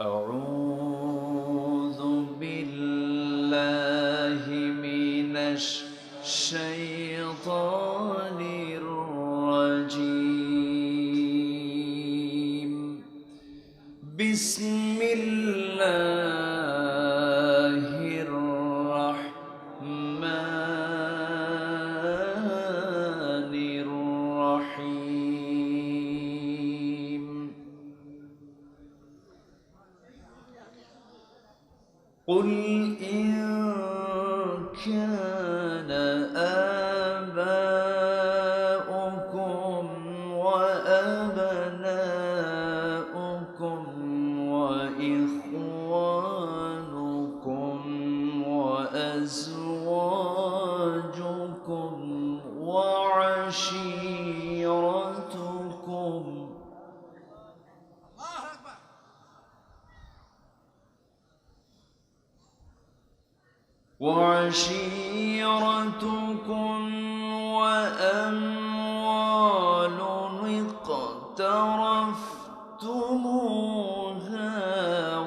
أعوذ بالله من الشيطان الرجيم. بسم الله الرحمن الرحيم. قل إن كان آباؤكم وأبناؤكم وإخوانكم وأزواجكم وعشيرتكم وأموال اقترفتموها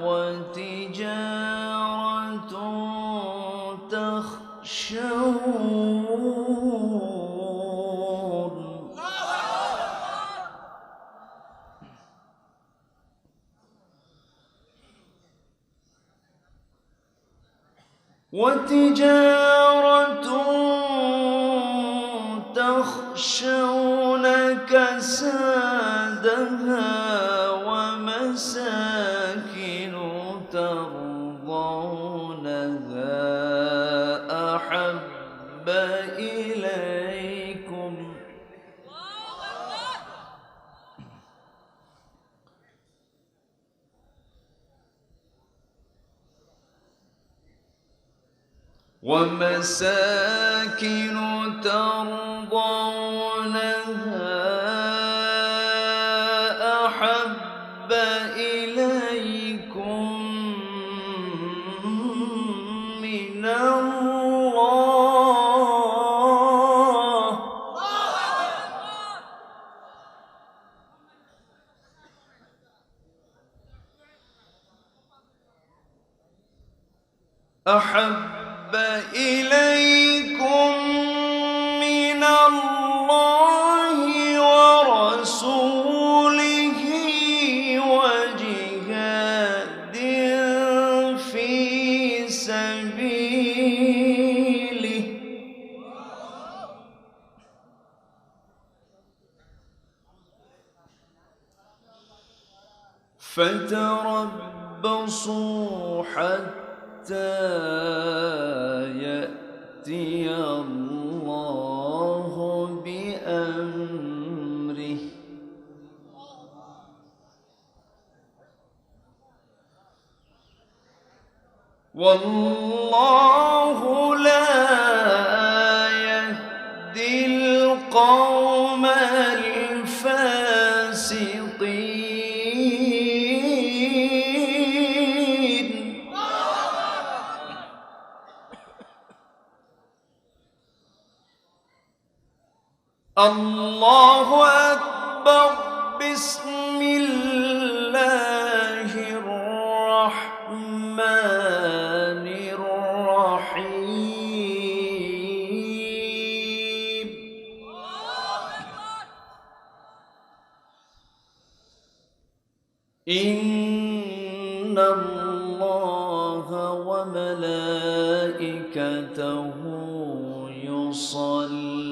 وتجارة تخشون كسادها ومساكن ترضونها أحب إليكم أحب إليكم من الله أحب إليكم من الله ورسوله وجهاد في سبيله فتربصوا حتى يأتي الله بأمره والله لا يهدي القوم الفاسقين. الله أكبر. بسم الله الرحمن الرحيم. إن الله وملائكته يصلون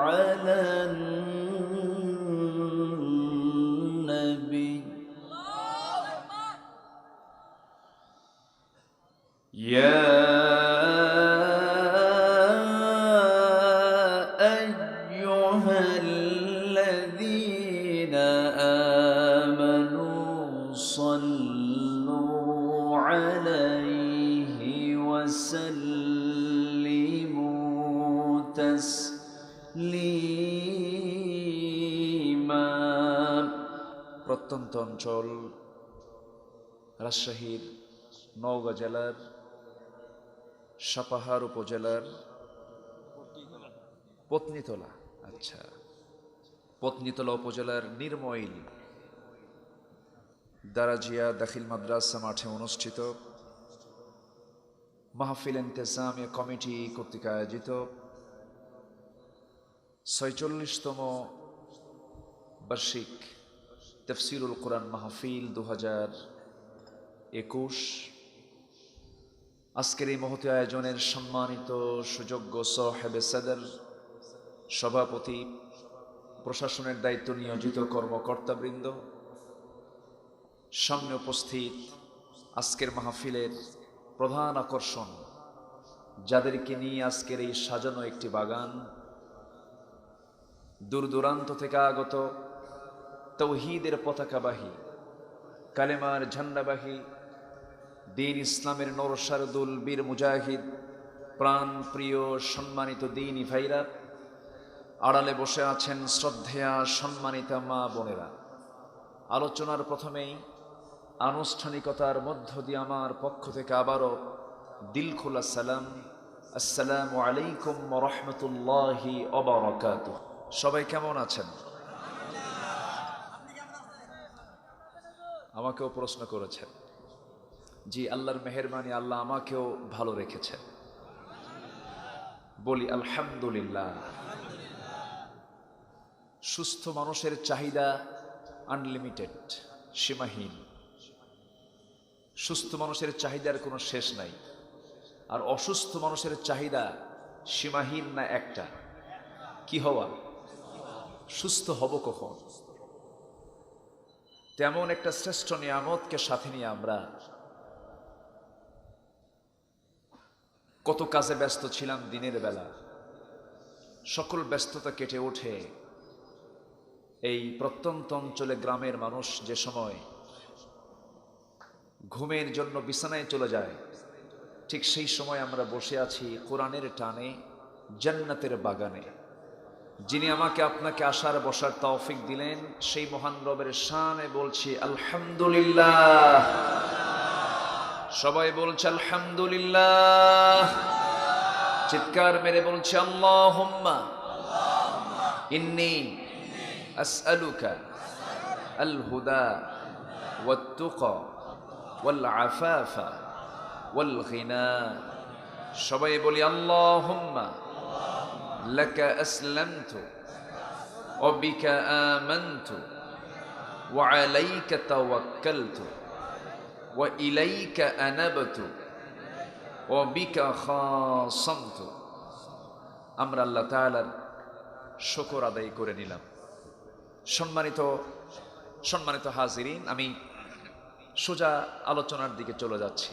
على النبي يا أيها الذين آمنوا صلوا عليه وسلموا تسليما. প্রত্যন্ত অঞ্চল রাজশাহীর নওগাঁ জেলার সাপাহার উপজেলার পত্নীতলা, পত্নীতলা উপজেলার নির্মইল দারাজিয়া দাখিল মাদ্রাসা মাঠে অনুষ্ঠিত মাহফিল ইন্তেজামিয়া কমিটি কর্তৃক আয়োজিত ৪৬তম বার্ষিক তাফসীরুল কোরআন মাহফিল ২০২১। আজকের এই মহতী আয়োজনের সম্মানিত সুযোগ্য সাহেবে সদর, সভাপতি, প্রশাসনের দায়িত্ব নিয়োজিত কর্মকর্তাবৃন্দ, সামনে উপস্থিত আজকের মাহফিলের প্রধান আকর্ষণ, যাদেরকে নিয়ে আজকের এই সাজানো একটি বাগান, দূর দূরান্ত থেকে আগত তৌহিদের পতাকাবাহী, কালেমার ঝান্ডাবাহী, দ্বীন ইসলামের নরসারদুল বীর মুজাহিদ, প্রাণ প্রিয় সম্মানিত দ্বীনি ভাইরা, আড়ালে বসে আছেন শ্রদ্ধেয়া সম্মানিতা মা বোনেরা। আলোচনার প্রথমেই আনুষ্ঠানিকতার মধ্য দিয়ে আমার পক্ষ থেকে আবারও দিল খোলা সালাম, আসসালামু আলাইকুম ওয়া রাহমাতুল্লাহি ওয়া বারাকাতুহু। সবাই কেমন আছেন? আমাকেও প্রশ্ন করেছেন। জি, আল্লাহর মেহেরবানি, আল্লাহ আমাকেও ভালো রেখেছেন। বলি আলহামদুলিল্লাহ। সুস্থ মানুষের চাহিদা আনলিমিটেড, সীমাহীন। সুস্থ মানুষের চাহিদার কোনো শেষ নাই। আর অসুস্থ মানুষের চাহিদা সীমাহীন না একটা, কি হওয়া? সুস্থ হব কখন? তেমন একটা শ্রেষ্ঠ নিয়ামতকে সাথে নিয়ে আমরা কত কাজে ব্যস্ত ছিলাম দিনের বেলা। সকল ব্যস্ততা কেটে ওঠে এই প্রত্যন্ত অঞ্চলে গ্রামের মানুষ যে সময় ঘুমের জন্য বিছানায় চলে যায়, ঠিক সেই সময় আমরা বসে আছি কোরআনের টানে জান্নাতের বাগানে। যিনি আমাকে আপনাকে আসার বসার তৌফিক দিলেন, সেই মহান রবের শানে বলছি আলহামদুলিল্লাহ। সবাই বলছে আলহামদুলিল্লাহ। চিৎকার মেরে বলছে আল্লাহুম্মা ইন্নী আসআলুকা আল হুদা ওয়াত তুকা ওয়াল আফাফা ওয়াল গিনা। সবাই বলি আল্লাহুম্মা লাকা আসলামতু ওয়া বিকা আমানতু ওয়া আলাইকা তাওয়াক্কালতু ওয়া ইলাইকা আনাবতু ওয়া বিকা খাসামতু। আমরা আল্লাহ তাআলার শুকর আদায় করে নিলাম। সম্মানিত হাজিরিন, আমি সোজা আলোচনার দিকে চলে যাচ্ছি।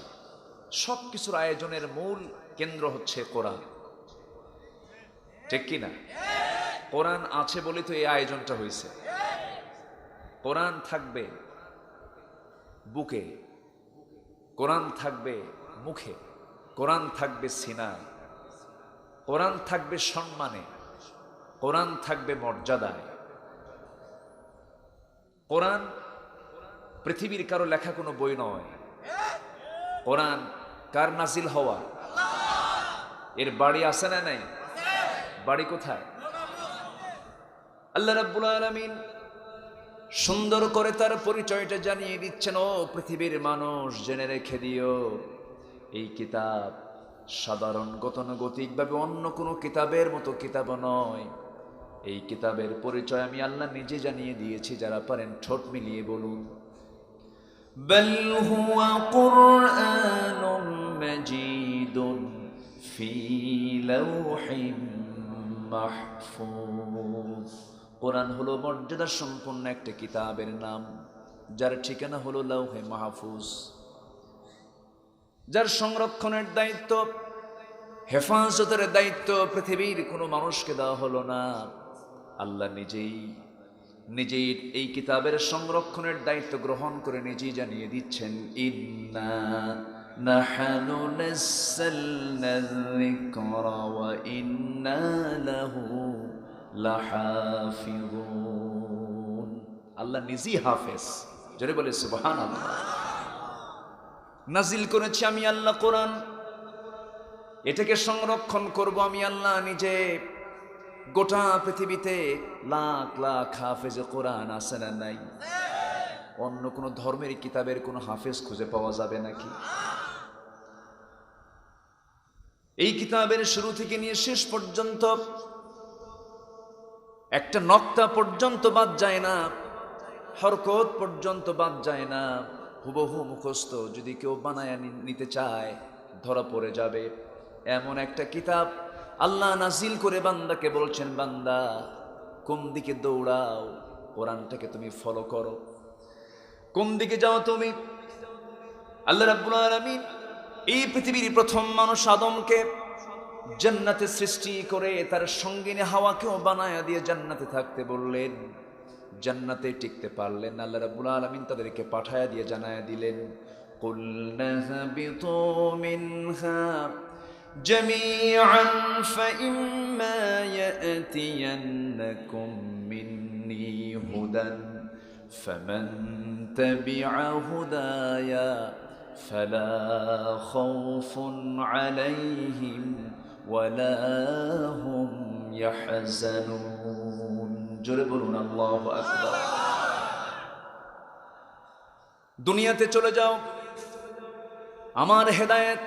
সব কিছুর আয়োজনের মূল কেন্দ্র হচ্ছে কোরআন, ঠিক কিনা? কোরআন আছে বলে তো এই আয়োজনটা হয়েছে। কোরআন থাকবে বুকে, কোরআন থাকবে মুখে, কোরআন থাকবে সিনায়, কোরআন থাকবে সম্মানে, কোরআন থাকবে মর্যাদায়। কোরআন পৃথিবীর কারো লেখা কোনো বই নয়। কোরআন কার নাজিল হওয়া? এর বাড়ি আছে না নাই? বাড়ি কোথায়? আল্লাহ রাব্বুল আলামিন সুন্দর করে তার পরিচয়টা জানিয়ে দিচ্ছেন। ও পৃথিবীর মানুষ, জেনে রেখে দিও, এই কিতাব সাধারণ গতানুগতিকভাবে অন্য কোনো কিতাবের মতো কিতাব নয়। এই কিতাবের পরিচয় আমি আল্লাহ নিজে জানিয়ে দিয়েছি। যারা পারেন ঠোঁট মিলিয়ে বলুন, বাল হুয়া কুরআনুম মাজিদুন ফি লাওহিম মাহফুজ। কোরআন হলো মর্যাদা সম্পন্ন একটা কিতাবের নাম, যার ঠিকানা হলো লাওহে মাহফুজ, যার সংরক্ষণের দায়িত্ব, হেফাজতের দায়িত্ব পৃথিবীর কোনো মানুষকে দেওয়া হলো না। আল্লাহ নিজেই এই কিতাবের সংরক্ষণের দায়িত্ব গ্রহণ করে নিজেই জানিয়ে দিচ্ছেন, ইন্না নাহনু নাযালনা যিকরা ওয়া ইন্না লাহু লাহাফিজুন। আল্লাহ নিজেই হাফেজ। জোরে বলে সুবহানাল্লাহ। নাজিল করেছি আমি আল্লাহ কোরআন, এটাকে সংরক্ষণ করব আমি আল্লাহ নিজে। গোটা পৃথিবীতে লাখ লাখ হাফেজ কোরআন আছে না নাই? অন্য কোনো ধর্মের কিতাবের কোনো হাফেজ খুঁজে পাওয়া যাবে নাকি? এই কিতাবের শুরু থেকে নিয়ে শেষ পর্যন্ত একটা নক্তা পর্যন্ত বাদ যায় না, হরকত পর্যন্ত বাদ যায় না। হুবহু মুখস্থ যদি কেউ বানায় নিতে চায় ধরা পড়ে যাবে। এমন একটা কিতাব আল্লাহ নাজিল করে বান্দাকে বলছেন, বান্দা কোন দিকে দৌড়াও, কোরআনটাকে তুমি ফলো করো। কোন দিকে যাও তুমি? আল্লাহ রাব্বুল আলামিন এই পৃথিবীর প্রথম মানুষ আদমকে জান্নাতে সৃষ্টি করে তার সঙ্গিনী হাওয়াকেও বানায়া দিয়ে জান্নাতে থাকতে বললেন। জান্নাতে টিকতে পারলেন, আল্লাহ রাব্বুল আলামিন তাদেরকে পাঠায়া দিয়ে জানায়া দিলেন, কুলনা হাবিতু মিনহা জামিআন ফাইম্মা ইয়াতিয়ান্নাকুম মিন্নী হুদান ফামান তাবিআ হুদায়া ফালা খাউফুন আলাইহিম ওয়ালা হুম ইয়াহজানুন। জোরে বলুন আল্লাহু আকবার। দুনিয়াতে চলে যাও, আমার হেদায়েত,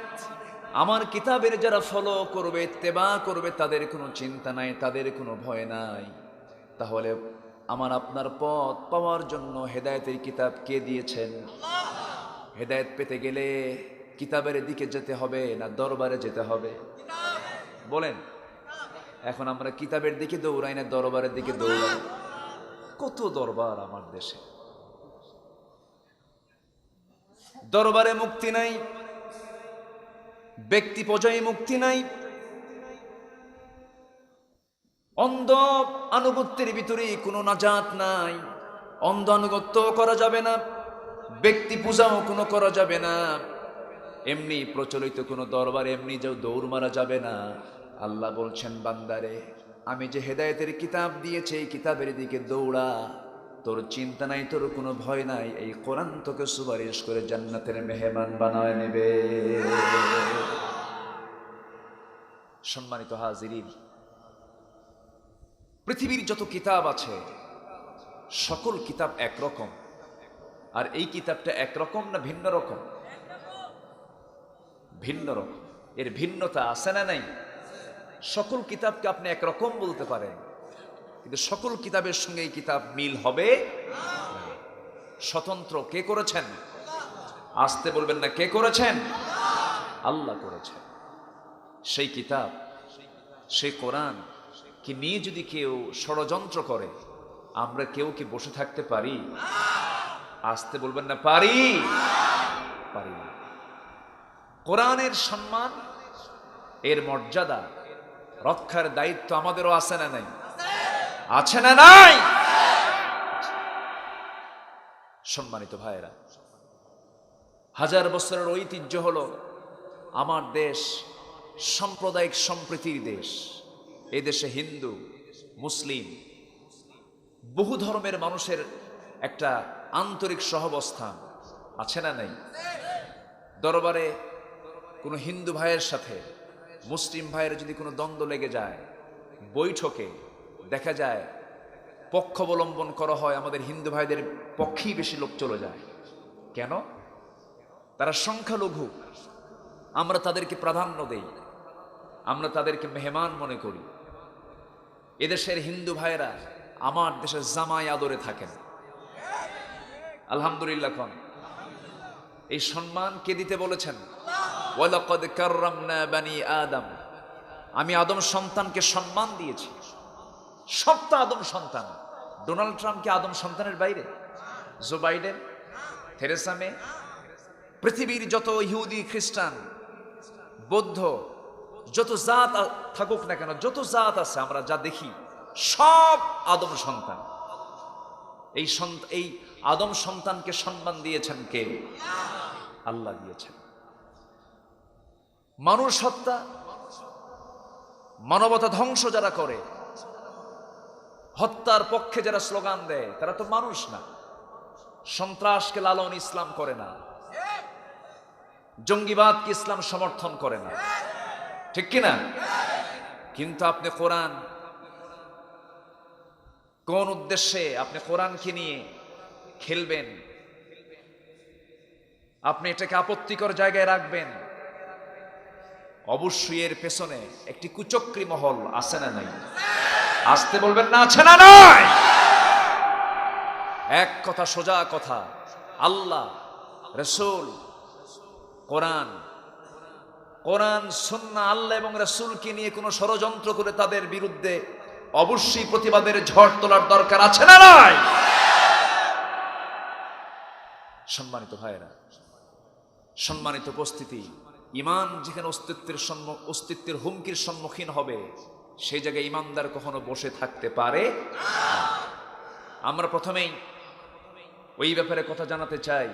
আমার কিতাবের যারা ফলো করবে, ইত্তেবা করবে, তাদের কোনো চিন্তা নাই, তাদের কোনো ভয় নাই। তাহলে আমার আপনার পথ পাওয়ার জন্য হেদায়েতের কিতাব কে দিয়েছেন? হেদায়েত পেতে গেলে কিতাবের দিকে যেতে হবে না দরবারে যেতে হবে? বলেন, এখন আমরা কিতাবের দিকে দৌড়াই না দরবারের দিকে দৌড়াই? কত দরবার আমার দেশে। দরবারে মুক্তি নাই, ব্যক্তি পর্যায়ে মুক্তি নাই, অন্ধ আনুগত্যের ভিতরে কোনো নাজাত নাই। অন্ধ আনুগত্য করা যাবে না, ব্যক্তি পূজাও কোনো করা যাবে না, এমনি প্রচলিত কোনো দরবার এমনি যাও দৌড় মারা যাবে না। আল্লাহ বলছেন, বান্দারে আমি যে হেদায়েতের কিতাব দিয়েছি এই কিতাবের দিকে দৌড়া, তোর চিন্তা নাই, তোর কোনো ভয় নাই, এই কোরআন তোকে সুপারিশ করে জান্নাতের মেহমান বানায় নেবে। সম্মানিত হাজিরিন, পৃথিবীর যত কিতাব আছে সকল কিতাব একরকম, আর এই কিতাবটা একরকম না ভিন্ন রকম? ভিন্ন রকম। এর ভিন্নতা আছে না নাই? সকল কিতাবকে আপনি একরকম বলতে পারেন, কিন্তু সকল কিতাবের সঙ্গে এই কিতাব মিল হবে। স্বতন্ত্র কে করেছেন? আসতে বলবেন না, কে করেছেন? আল্লাহ করেছেন। সেই কিতাব, সেই কোরআন কি নিয়ে যদি কেউ ষড়যন্ত্র করে, আমরা কেউ কি বসে থাকতে পারি? আসতে বলবেন না, পারি? পারি না। কোরআনের সম্মান, এর মর্যাদা রক্ষার দায়িত্ব আমাদেরও আছে না নাই? আছে না নাই? সম্মানিত ভাইয়েরা, হাজার বছরের ঐতিহ্য হলো আমার দেশ সাম্প্রদায়িক সম্প্রীতির দেশ। এই দেশে হিন্দু, মুসলিম, বহু ধর্মের মানুষের একটা আন্তরিক সহাবস্থান আছে না নাই? দরবারে কোনো হিন্দু ভাইয়ের সাথে মুসলিম ভাইয়ের যদি কোনো দ্বন্দ্ব লেগে যায়, বৈঠকে দেখা যায় পক্ষ অবলম্বন করা হয়, আমাদের হিন্দু ভাইদের পক্ষেই বেশি লোক চলে যায়। কেন? তারা সংখ্যালঘু, আমরা তাদেরকে প্রাধান্য দেই, আমরা তাদেরকে মেহমান মনে করি। এদেশের হিন্দু ভাইয়েরা আমার দেশের জামাই আদরে থাকেন, আলহামদুলিল্লাহ। এই সম্মান কে দিতে বলেছেন? ওয়ালাকাদ কাররামনা বানি আদম, আমি আদম সন্তানকে সম্মান দিয়েছি। সবটা আদম সন্তান। ডোনাল্ড ট্রাম্প কি আদম সন্তানের বাইরে? জো বাইডেন, থেরেসা মে, পৃথিবীর যত ইহুদি, খ্রিস্টান, বৌদ্ধ, যত জাত থাকুক না কেন, যত জাত আছে আমরা যা দেখি সব আদম সন্তান। এই আদম সন্তানকে সম্মান দিয়েছেন কে? আল্লাহ দিয়েছেন। মানুষ হত্যা, মানবতা ধ্বংস যারা করে, হত্যার পক্ষে যারা স্লোগান দেয়, তারা তো মানুষ না। সন্ত্রাসকে লালন ইসলাম করে না, জঙ্গিবাদকে ইসলাম সমর্থন করে না, ঠিক কিনা? কিন্তু আপনি কোরআন, কোন উদ্দেশ্যে আপনি কোরআনকে নিয়ে খেলবেন, আপনি এটাকে আপত্তিকর জায়গায় রাখবেন, অবশ্যই এর পেছনে একটি কুচক্রী মহল আছে না নাই? আসতে বলবেন না, আছে না নাই? এক কথা, সোজা কথা, আল্লাহ, রাসূল, কোরআন, কোরআন সুন্নাহ, আল্লাহ এবং রাসূলকে নিয়ে কোনো ষড়যন্ত্র করে তাদের বিরুদ্ধে অবশ্যই প্রতিবাদের ঝড় তোলার দরকার আছে না নাই? সম্মানিত ভাইরা, সম্মানিত উপস্থিতি, ঈমান যেখানে অস্তিত্বের হুমকির সম্মুখীন হবে, সেই জায়গায় ঈমানদার কখনো বসে থাকতে পারে না। আমরা প্রথমেই ওই ব্যাপারে কথা জানাতে চাই,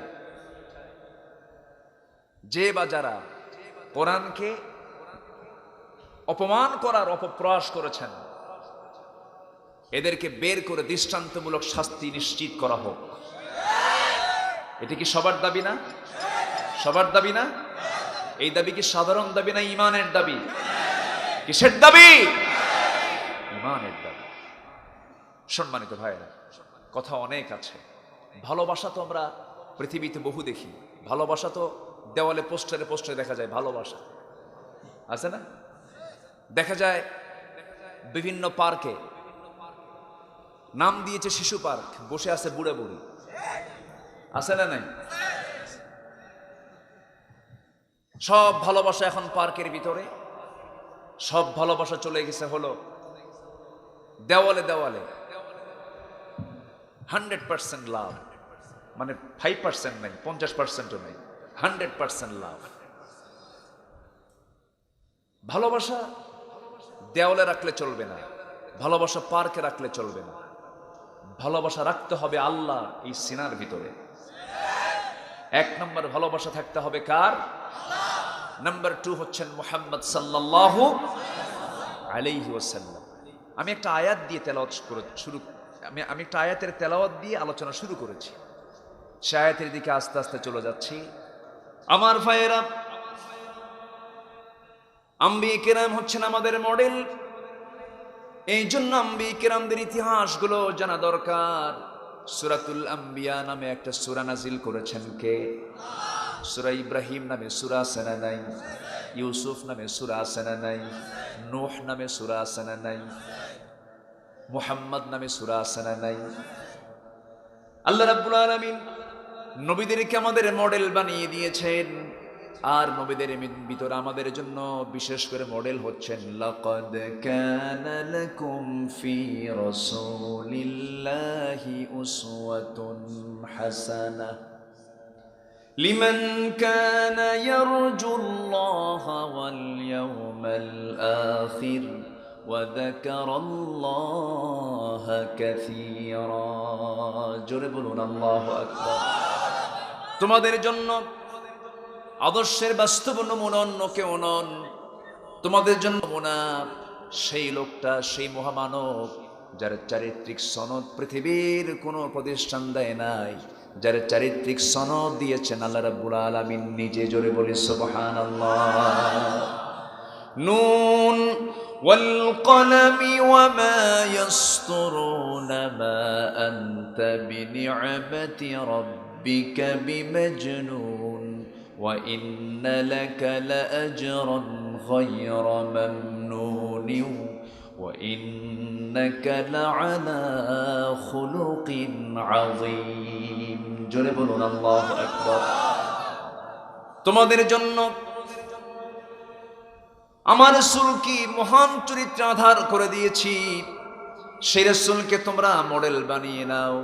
যে বা যারা কোরআনকে অপমান করার অপপ্রয়াস করেছেন, এদেরকে বের করে দৃষ্টান্তমূলক শাস্তি নিশ্চিত করা হোক। এটা কি সবার দাবি না? সবার দাবি না? এই দাবি কি সাধারণ দাবি না ঈমানের দাবি? কিসের দাবি? ঈমানের দাবি। সম্মানিত ভাইরা, কথা অনেক আছে। ভালোবাসা তো আমরা পৃথিবীতে বহু দেখি। ভালোবাসা তো দেওয়ালে পোস্টারে পোস্টারে দেখা যায়, ভালোবাসা আছে না? দেখা যায় বিভিন্ন পার্কে, নাম দিয়েছে শিশু পার্ক, বসে আছে বুড়া বুড়ি, আছে না নাই? সব ভালোবাসা এখন পার্কের ভিতরে, সব ভালোবাসা চলে গেছে হলো দেওয়ালে দেওয়ালে। 100% লাভ, মানে 5% নাই, 50%ও নাই, 100% লাভ। ভালোবাসা দেওয়ালে রাখলে চলবে না, ভালোবাসা পার্কে রাখলে চলবে না। ভালোবাসা রাখতে হবে আল্লাহ এই সিনার ভিতরে। এক নম্বর ভালোবাসা থাকতে হবে কার? নাম্বার 2 হচ্ছেন মুহাম্মদ সাল্লাল্লাহু আলাইহি ওয়াসাল্লাম। আমি একটা আয়াত দিয়ে তেলাওয়াত আমি একটা আয়াতের তেলাওয়াত দিয়ে আলোচনা শুরু করেছি। সে আয়াতের দিকে আস্তে আস্তে চলে যাচ্ছি। আমার ভাইয়েরা, আম্বিয়া কেরাম হচ্ছেন আমাদের মডেল। এই জন্য আম্বিয়া কেরামদের ইতিহাসগুলো জানা দরকার। সূরাতুল আম্বিয়া নামে একটা সূরা নাজিল করেছেন কে? সূরা ইব্রাহিম নামে সূরা আছে না নাই? ইউসুফ নামে সূরা আছে না নাই? নূহ নামে সূরা আছে না নাই? মুহাম্মদ নামে সূরা আছে না নাই? আল্লাহ রাব্বুল আলামিন নবীদেরকে আমাদের মডেল বানিয়ে দিয়েছেন। আর নবীদের ভিতরে আমাদের জন্য বিশেষ করে মডেল হচ্ছেন লাকাদ কানা লাকুম ফি রাসূলিল্লাহি উসওয়াতুন হাসানাহ লিমান কানা ইয়ারজুল্লাহা ওয়াল ইয়াওমাল আখির ওয়া যাকারাল্লাহা কাসীরা। জোরে বলুন আল্লাহু আকবার। তোমাদের জন্য আদর্শের বাস্তব নমুনা অন্য কেউ নন। তোমাদের জন্য নমুনা সেই লোকটা, সেই মহামানব যার চারিত্রিক সনদ পৃথিবীর কোনো প্রতিষ্ঠান দেয় নাই, যার চারিত্রিক সনদ দিয়েছেন আল্লাহ রাব্বুল আলামিন নিজে। জোরে বলি সুবহানাল্লাহ। নুন ওয়াল কলামি ওয়া মা ইয়াসতুরুনা মা আনতা বিনি'মাতি রাব্বিকা বিমাজনুন ওয়া ইন্না লাকা লাআজরান গায়রা মামনুন ওয়া ইন্নাকা লাআলা খুলুকিন আযীম। জোরে বলুন আল্লাহু আকবার। তোমাদের জন্য আমার রাসূলকে মহান চরিত্র আধার করে দিয়েছি। সেই রাসূলকে তোমরা মডেল বানিয়ে নাও।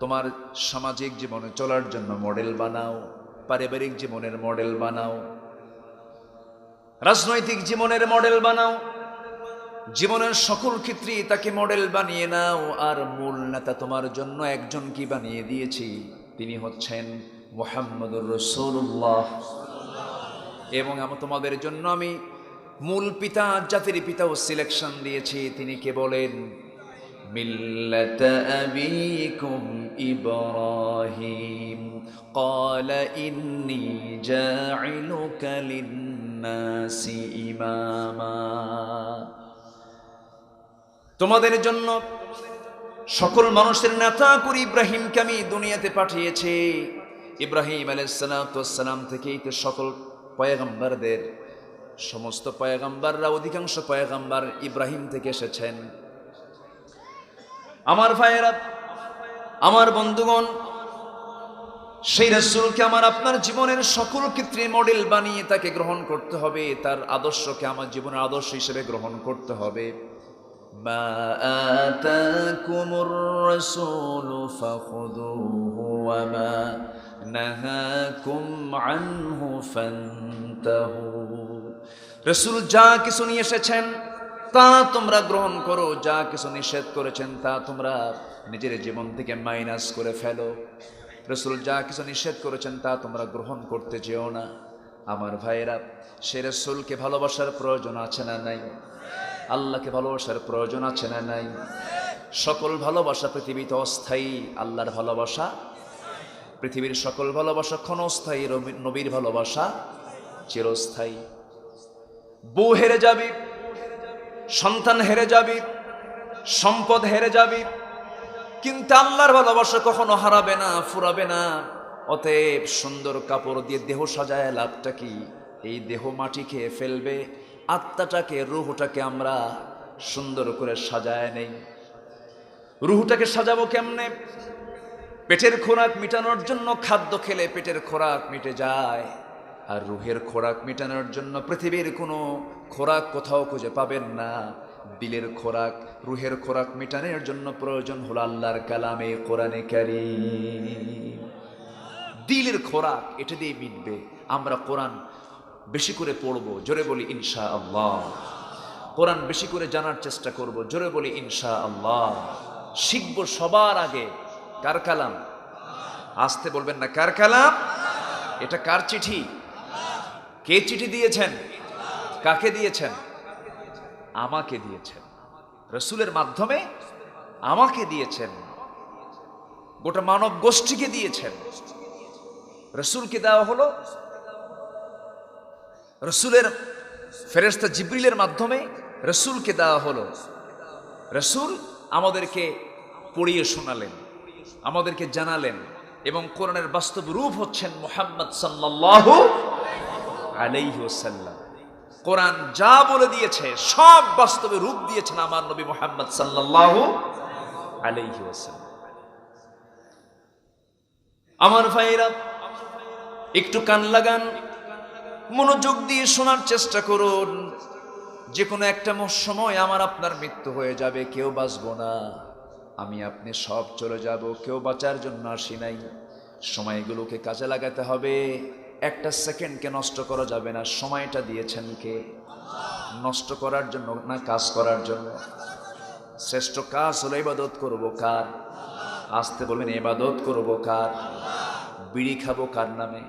তোমার সামাজিক জীবনে চলার জন্য মডেল বানাও, পারিবারিক জীবনের মডেল বানাও, রাজনৈতিক জীবনের মডেল বানাও, জীবনের সকল ক্ষেত্রে তাকে মডেল বানিয়ে নাও। আর মূল নেতা তোমার জন্য একজন কি বানিয়ে দিয়েছি, তিনি হচ্ছেন মুহাম্মদুর রাসূলুল্লাহ। এবং তোমাদের জন্য আমি মূল পিতা, জাতির পিতাও সিলেকশন দিয়েছি। তিনি কে বলেন? মিল্লাতা আবিকুম ইব্রাহিম ক্বালা ইন্নী জাইলুকা লিন্নাসি ইমামা। তোমাদের জন্য সকল মানুষের নেতা করে ইব্রাহিমকে আমি দুনিয়াতে পাঠিয়েছি। ইব্রাহিম আলাইহিস সালাম থেকেই তো সকল পয়গম্বরদের, সমস্ত পয়গম্বররা, অধিকাংশ পয়গম্বর ইব্রাহিম থেকে এসেছেন। আমার ভাইয়েরা, আমার বন্ধুগণ, সেই রাসূলকে আমার আপনার জীবনের সকল ক্ষেত্রে মডেল বানিয়ে তাকে গ্রহণ করতে হবে, তার আদর্শকে আমার জীবনের আদর্শ হিসেবে গ্রহণ করতে হবে। মা আতাকুমুর রাসূলু ফাখুযুহু ওয়া মা নাহাকুম আনহু ফান্তাহু। রাসূল যা কিছু নিয়ে এসেছেন তা তোমরা গ্রহণ করো, যা কিছু নিষেধ করেছেন তা তোমরা নিজের জীবন থেকে মাইনাস করে ফেলো। রাসূল যা কিছু নিষেধ করেছেন তা তোমরা গ্রহণ করতে যেও না। আমার ভাইয়েরা, সে রাসূলকে ভালোবাসার প্রয়োজন আছে না নাই? আল্লাহকে ভালোবাসার প্রয়োজন আছে না নাই? সকল ভালোবাসা পৃথিবীতে অস্থায়ী, আল্লাহর ভালোবাসা পৃথিবীর সকল ভালোবাসা ক্ষণস্থায়ী, নবীর ভালোবাসা চিরস্থায়ী। বউ হেরে যাবি, সন্তান হেরে যাবি, সম্পদ হেরে যাবি, কিন্তু আল্লাহর ভালোবাসা কখনো হারাবে না, ফুরাবে না। অতএব সুন্দর কাপড় দিয়ে দেহ সাজায় লাভটা কি? এই দেহ মাটি খেয়ে ফেলবে, আত্মাটাকে, রুহটাকে আমরা সুন্দর করে সাজায় নেই। রুহটাকে সাজাবো কেমনে? পেটের খোরাক মেটানোর জন্য খাদ্য খেলে পেটের খোরাক মিটে যায়, আর রুহের খোরাক মেটানোর জন্য পৃথিবীর কোনো খোরাক কোথাও খুঁজে পাবেন না। দিলের খোরাক, রুহের খোরাক মেটানোর জন্য প্রয়োজন হলো আল্লাহর কালামে, কোরআনে কারীম। দিলের খোরাক এটা দিয়ে মিটবে। আমরা কোরআন বেশি করে পড়বো, জোরে বলি ইনশাআল্লাহ। কোরআন বেশি করে জানার চেষ্টা করব, জোরে বলি ইনশাআল্লাহ। শিখবো সবার আগে কার কালাম? আসতে বলবেন না, কার কালাম? এটা কার চিঠি? কে চিঠি দিয়েছেন? কাকে দিয়েছেন? আমাকে দিয়েছেন। রাসূলের মাধ্যমে আমাকে দিয়েছেন, গোটা মানব গোষ্ঠীকে দিয়েছেন। রাসূলকে দেওয়া হলো, রাসূলের ফেরেশতা জিবরিলের মাধ্যমে রাসূলকে দেওয়া হলো। রাসূল আমাদেরকে পড়িয়ে শোনালেন, আমাদেরকে জানালেন, এবং কোরআনের বাস্তব রূপ হচ্ছেন মুহাম্মদ সাল্লাল্লাহু আলাইহি ওয়াসাল্লাম। কোরআন যা বলে দিয়েছে সব বাস্তবে রূপ দিয়েছেন আমার নবী মুহাম্মদ সাল্লাল্লাহু আলাইহি ওয়াসাল্লাম। আমার ভাইরা, একটু কান লাগান, মনোযোগ দিয়ে শোনার চেষ্টা করুন। যে কোনো একটা সময় আমার আপনার মৃত্যু হয়ে যাবে, কেউ বাঁচবো না, আমি আপনি সব চলে যাব, কেউ বাঁচার জন্য আসি নাই। সময়গুলোকে কাজে লাগাতে হবে, একটা সেকেন্ডকে নষ্ট করা যাবে না। সময়টা দিয়েছেন কে? নষ্ট করার জন্য না কাজ করার জন্য? শ্রেষ্ঠ কাজ হলো ইবাদত করব কার? আসতে বলবেন, ইবাদত করব কার? বিড়ি খাবো কার নামে?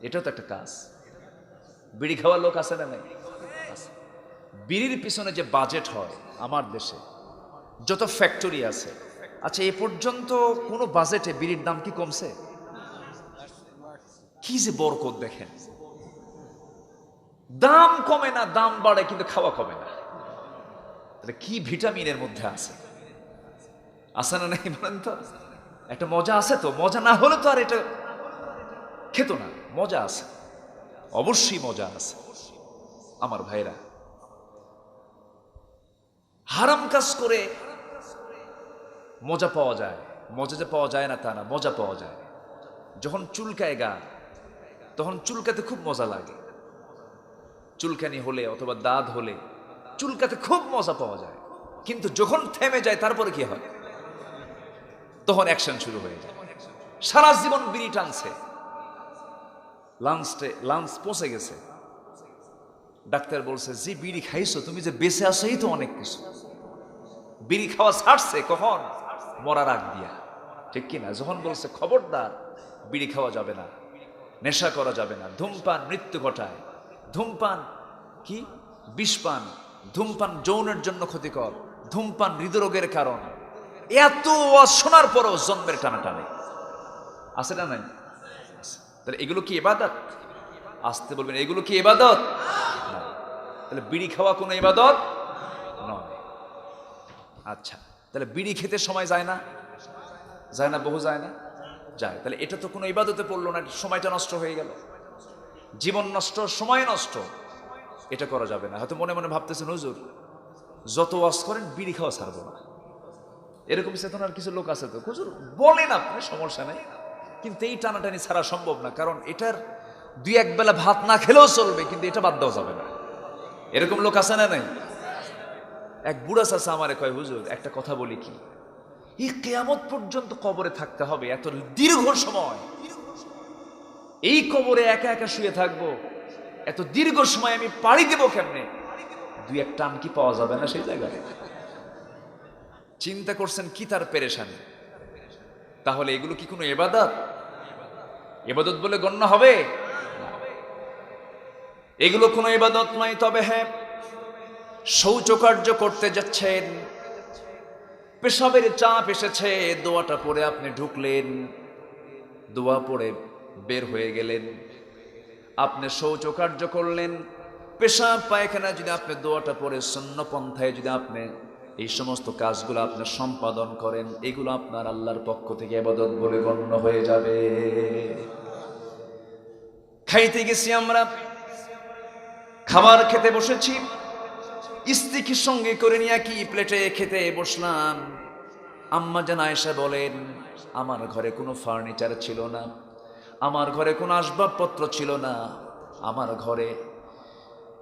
এটাও তো একটা কাজ। বিড়ি খাওয়ার লোক আছে না নাই? বিড়ির পিছনে যে বাজেট হয় আমার দেশে, যত ফ্যাক্টরি আছে, আচ্ছা এ পর্যন্ত কোনো বাজেটে বিড়ির দাম কি কমছে? কি যে বরকত দেখেন, দাম কমে না, দাম বাড়ে কিন্তু খাওয়া কমে না। কি ভিটামিনের মধ্যে আছে, আছে না নাই বলেন তো? একটা মজা আছে তো, মজা না হলে তো আর এটা খেত না। মজা আছে, অবশ্যই মজা আছে। আমার ভাইরা, হারাম কাজ করে মজা পাওয়া যায়, মজা যে পাওয়া যায় না তা না, মজা পাওয়া যায়। যখন চুলকায় গা, তখন চুলকাতে খুব মজা লাগে। চুলকানি হলে অথবা দাঁত হলে চুলকাতে খুব মজা পাওয়া যায়, কিন্তু যখন থেমে যায় তারপরে কি হয়? তখন অ্যাকশন শুরু হয়ে যায়। সারা জীবন বিড়ি টানছে, লাঞ্চ পৌঁছে গেছে, ডাক্তার বলছে যে বিড়ি খাইছো তুমি, যে বেঁচে আসো এই তো অনেক কিছু। বিড়ি খাওয়া ছাড়ছে কখন? মরার আগ দিয়া, ঠিক কিনা? যখন বলছে খবরদার বিড়ি খাওয়া যাবে না, নেশা করা যাবে না, ধূমপান মৃত্যু ঘটায়, ধূমপান কি বিষপান, ধূমপান যৌনের জন্য ক্ষতিকর, ধূমপান হৃদরোগের কারণ, এত শোনার পরও জন্মের টানাটানে আছে না নাই? তাহলে এগুলো কি ইবাদত? আসতে বলবেন, এগুলো কি ইবাদত? না। তাহলে বিড়ি খাওয়া কোনো ইবাদত নয়। আচ্ছা, তাহলে বিড়ি খেতে সময় যায় না? যায় না? বহু যায় না? যায়, তাহলে এটা তো কোনো ইবাদতে পড়লো না, সময়টা নষ্ট হয়ে গেল, জীবন নষ্ট, সময় নষ্ট, এটা করা যাবে না। হয়তো মনে মনে ভাবতেছেন হুজুর যত ওয়াজ করেন বিড়ি খাওয়া ছাড়বো না, এরকম চেতনার কিছু লোক আছে। তো হুজুর বলেন আপনি, সমস্যা নেই, কিন্তু এই টানাটানি ছাড়া সম্ভব না, কারণ এটার দুই এক বেলা ভাত না খেলেও চলবে, কিন্তু এটা বাদ দেওয়া যাবে না। এরকম লোক আছে না নাই? এক বুড়া চাচা আমারে কয়, হুজুর একটা কথা বলি কি, এই কিয়ামত পর্যন্ত কবরে থাকতে হবে, এত দীর্ঘ সময় এই কবরে একা একা শুয়ে থাকবো, এত দীর্ঘ সময় আমি পাড়ি দেবো কেমনে? দুই এক টান কি পাওয়া যাবে না সেই জায়গায়? চিন্তা করছেন কি তার পেরেশানি? তাহলে এগুলো কি কোনো ইবাদত? ইবাদত বলে গণ্য হবে? এগুলো কোনো ইবাদত নয়। তবে হ্যাঁ, শৌচকার্য করতে যাচ্ছেন, পেশাবের চাপ এসেছে, দোয়াটা পড়ে আপনি ঢুকলেন, দোয়া পড়ে বের হয়ে গেলেন, আপনি শৌচকার্য করলেন, পেশাব পায়খানা যদি আপনি দোয়াটা পড়ে শূন্য পন্থায় যদি আপনি এই সমস্ত কাজগুলো আপনি সম্পাদন করেন, এগুলো আপনার আল্লাহর পক্ষ থেকে ইবাদত বলে গণ্য হয়ে যাবে। খাইতে গেছি আমরা, খাবার খেতে বসেছি, স্ত্রীকে সঙ্গে করে নিয়ে কি প্লেটে খেতে বসলাম, আম্মা জান আয়েশা বলেন আমার ঘরে কোনো ফার্নিচার ছিল না, আমার ঘরে কোনো আসবাবপত্র ছিল না, আমার ঘরে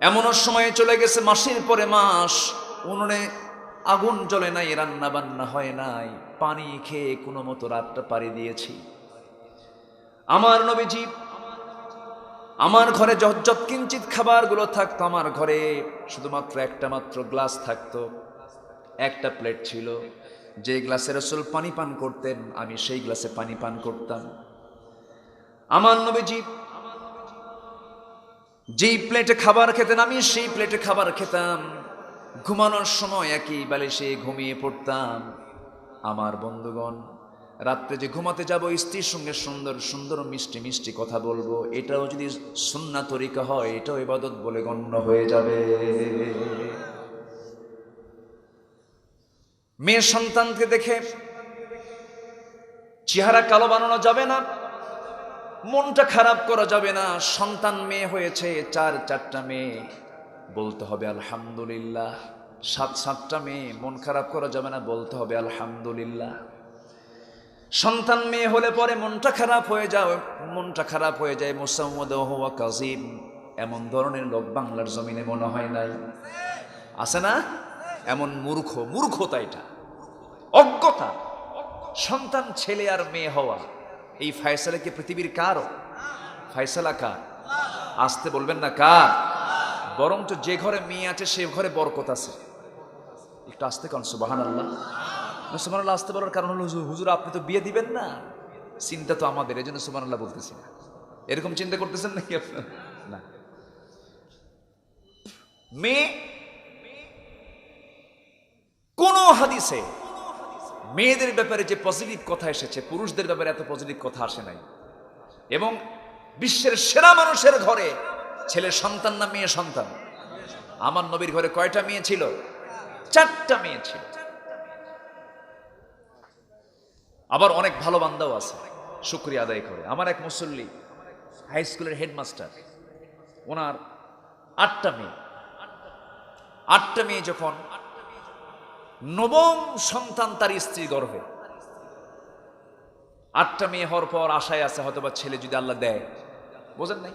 এমনও সময় চলে গেছে মাসের পরে মাস, উনুনে আগুন জ্বলে নাই, রান্না বান্না হয় নাই, পানি খেয়ে কোনো মতো রাতটা পাড়ি দিয়েছি। আমার নবীজি, আমার ঘরে যত কিঞ্চিত খাবারগুলো থাকতো, আমার ঘরে শুধুমাত্র একটা মাত্র গ্লাস থাকতো, একটা প্লেট ছিল, যে গ্লাসে রাসূল পানি পান করতেন আমি সেই গ্লাসে পানি পান করতাম। আমার নবীজি যেই প্লেটে খাবার খেতেন আমি সেই প্লেটে খাবার খেতাম, ঘুমানোর সময় একই বালিশে ঘুমিয়ে পড়তাম। আমার বন্ধুগণ, রাত্রে যে ঘুমাতে যাব স্ত্রীর সঙ্গে সুন্দর সুন্দর মিষ্টি মিষ্টি কথা বলবো, এটাও যদি সুন্নাহ তরিকা হয়, এটাও ইবাদত বলে গণ্য হয়ে যাবে। মেয়ে সন্তানকে দেখে চেহারা কালো বানানো যাবে না, মনটা খারাপ করা যাবে না। সন্তান মেয়ে হয়েছে, চারটা মেয়ে, বলতে হবে আলহামদুলিল্লাহ। সাতটা মেয়ে, মন খারাপ করা যাবে না, বলতে হবে আলহামদুলিল্লাহ। সন্তান মেয়ে হলে পরে মনটা খারাপ হয়ে যায়, মুসাওয়াদাহু ওয়া কাযিব, এমন ধরনের লোক বাংলার জমিনে মনে হয় নাই, আছে না? এমন মূর্খতা, এটা অজ্ঞতা। সন্তান ছেলে আর মেয়ে হওয়া, এই ফয়সালা কি পৃথিবীর কারও? ফয়সালা কার? আসতে বলবেন না কার? বরঞ্চ যে ঘরে মেয়ে আছে সে ঘরে বরকত আছে। একটু আসতে কন সুবহানাল্লাহ। সুবহানাল্লাহ আসতে বলার কারণ হলো হুজুর আপনি তো বিয়ে দিবেন না, চিন্তা তো আমাদের, এই জন্য সুবহানাল্লাহ বলতেছি না। এরকম চিন্তা করতেছেন নাকি আপনার? না। মেয়ে, কোন হাদিসে মেয়েদের ব্যাপারে যে পজিটিভ কথা এসেছে, পুরুষদের ব্যাপারে এত পজিটিভ কথা আসে নাই। এবং বিশ্বের সেরা মানুষের ঘরে ছেলে সন্তান না মেয়ে সন্তান? আমার নবীর ঘরে কয়টা মেয়ে ছিল? 4টা মেয়ে ছিল। আবার অনেক ভালো বান্দাও আছে, শুকরিয়া আদায় করে। আমার এক মুসল্লি, হাই স্কুলের হেডমাস্টার, ওনার 8টা মেয়ে যখন 9ম সন্তান তার স্ত্রী গর্ভে, 8টা মেয়ে হওয়ার পর আশায় আছে হয়তোবা ছেলে যদি আল্লাহ দেয়, বোঝেন নাই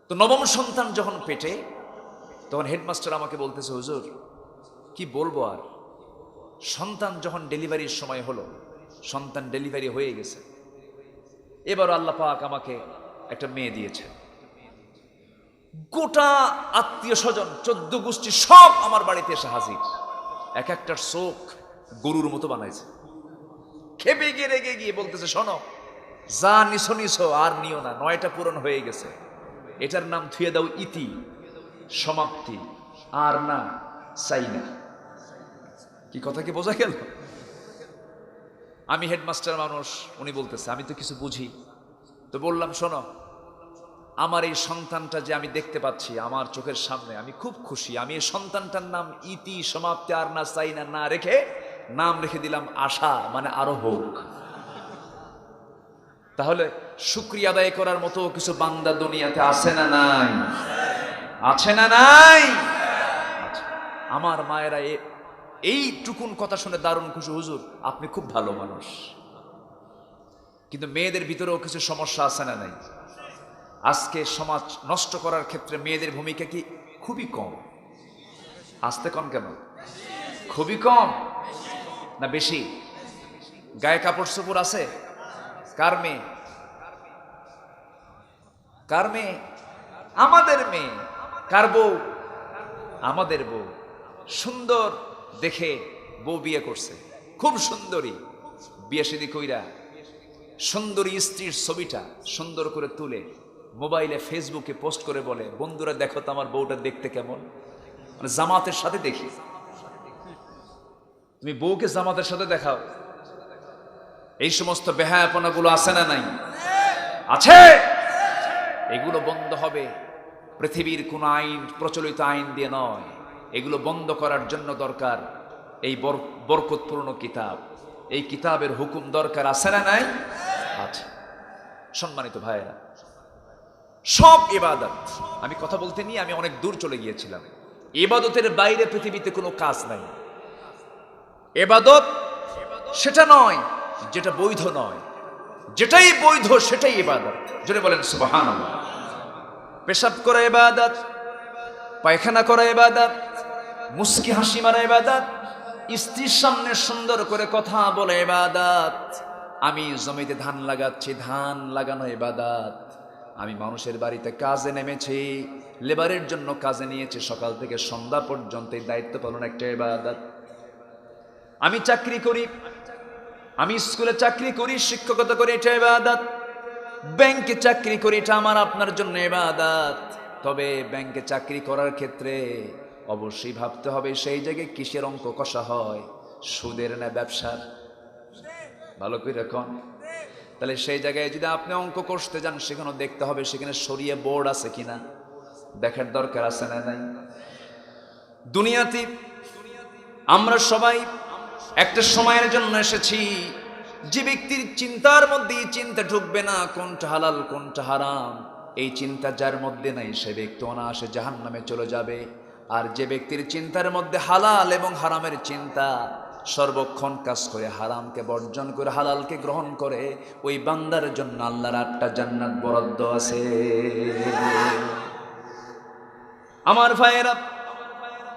তো। 9ম সন্তান যখন পেটে, তখন হেডমাস্টার আমাকে বলতেছে, হুজুর কি বলবো আর, সন্তান যখন ডেলিভারির সময় হলো, সন্তান ডেলিভারি হয়ে গেছে, এবারও আল্লাহ পাক আমাকে একটা মেয়ে দিয়েছে। গোটা আত্মীয় স্বজন 14 গোষ্ঠী সব আমার বাড়িতে এসে হাজির, এক একটার চোখ গরুর মতো বানাইছে। খেপে গিয়ে রেগে গিয়ে বলতেছে, শোনো, যা নিছো আর নিও না, 9টা পূরণ হয়ে গেছে, এটার নাম থুয়ে দাও ইতি, সমাপ্তি, আর না চাই না। কি কথা কি বোঝা গেল? আমি হেডমাস্টার মানুষ, উনি বলতেছে আমি তো কিছু বুঝি। তো বললাম, শোনো, আমার এই সন্তানটা যে আমি দেখতে পাচ্ছি আমার চোখের সামনে, আমি খুব খুশি। আমি এই সন্তানটার নাম ইতি, সমাপ্তি, আর না চাই না রেখে নাম রেখে দিলাম আশা, মানে আরো হোক। তাহলে শুকরিয়া আদায় করার মতো কিছু বান্দা দুনিয়াতে আছে না নাই? আছে না নাই? আমার মায়েরা এইটুকুন কথা শুনে দারুণ খুশি, হুজুর আপনি খুব ভালো মানুষ। কিন্তু মেয়েদের ভিতরেও কিছু সমস্যা আছে না নাই? আজকে সমাজ নষ্ট করার ক্ষেত্রে মেয়েদের ভূমিকা কি খুবই কম? আসতে কম কেন? খুবই কম না বেশি? গায়ে কাপড় চোপড় আছে? কার মেয়ে? কার মেয়ে? আমাদের মেয়ে। কার বউ? আমাদের বউ। সুন্দর দেখে বউ বিয়ে করছে, খুব সুন্দরী, বিয়ে শাদী কইরা সুন্দরী স্ত্রীর ছবিটা সুন্দর করে তুলে মোবাইলে ফেসবুকে পোস্ট করে বলে, বন্ধুরা দেখো তো আমার বউটা দেখতে কেমন, মানে জামাতের সাথে দেখি। তুমি বউকে জামাতের সাথে দেখাও। এই সমস্ত বেহায়াপনাগুলো আছে না নাই? আছে। এগুলো বন্ধ হবে পৃথিবীর কোন আইন, প্রচলিত আইন দিয়ে নয়। এগুলো বন্ধ করার জন্য দরকার এই বরকতপূর্ণ কিতাব। এই কিতাবের হুকুম দরকার আছে না নাই? আছে। সম্মানিত ভাইয়েরা, সব ইবাদত, আমি কথা বলতে নিয়ে আমি অনেক দূর চলে গিয়েছিলাম। ইবাদতের বাইরে পৃথিবীতে কোনো কাজ নাই। ইবাদত সেটা নয় যেটা বৈধ নয়, যেটাই বৈধ সেটাই ইবাদত। জোরে বলেন সুবহানাল্লাহ। পেশাব করা ইবাদত, পায়খানা করা ইবাদত, মুস্কি হাসি মারা ইবাদত, স্ত্রীর সামনে সুন্দর করে কথা বলে ইবাদত। আমি জমিতে ধান লাগাচ্ছি, ধান লাগানো ইবাদত। আমি মানুষের বাড়িতে কাজে নেমেছি, লেবারের জন্য কাজে নিয়েছি, সকাল থেকে সন্ধ্যা পর্যন্ত এই দায়িত্ব পালন একটা ইবাদত। আমি চাকরি করি, আমি স্কুলে চাকরি করি, শিক্ষকতা করি, এটা ইবাদত। ব্যাংকে চাকরি করি, এটা আমার আপনার জন্য ইবাদত। তবে ব্যাংকে চাকরি করার ক্ষেত্রে অবশ্যই ভাবতে হবে সেই জায়গায় কিসের অঙ্ক কষা হয়, সুদের না ব্যবসার? ভালো করে রাখুন। তাহলে সেই জায়গায় যদি আপনি অঙ্ক কষতে যান, সেখানে দেখতে হবে সেখানে শরিয়া বোর্ড আছে কিনা, দেখার দরকার আছে না নাই? দুনিয়াতে আমরা সবাই একটা সময়ের জন্য এসেছি। যে ব্যক্তির চিন্তার মধ্যে চিন্তা ঢুকবে না কোনটা হালাল কোনটা হারাম, এই চিন্তা যার মধ্যে নাই, সে ব্যক্তি অনায়াসে জাহান্নামে চলে যাবে। আর যে ব্যক্তির চিন্তার মধ্যে হালাল এবং হারামের চিন্তা, সর্বক্ষণ কাজ করে হারামকে বর্জন করে হালালকে গ্রহণ করে, ওই বান্দার জন্য আল্লাহর 8টা জান্নাত বরাদ্দ আছে। আমার ভাইয়েরা,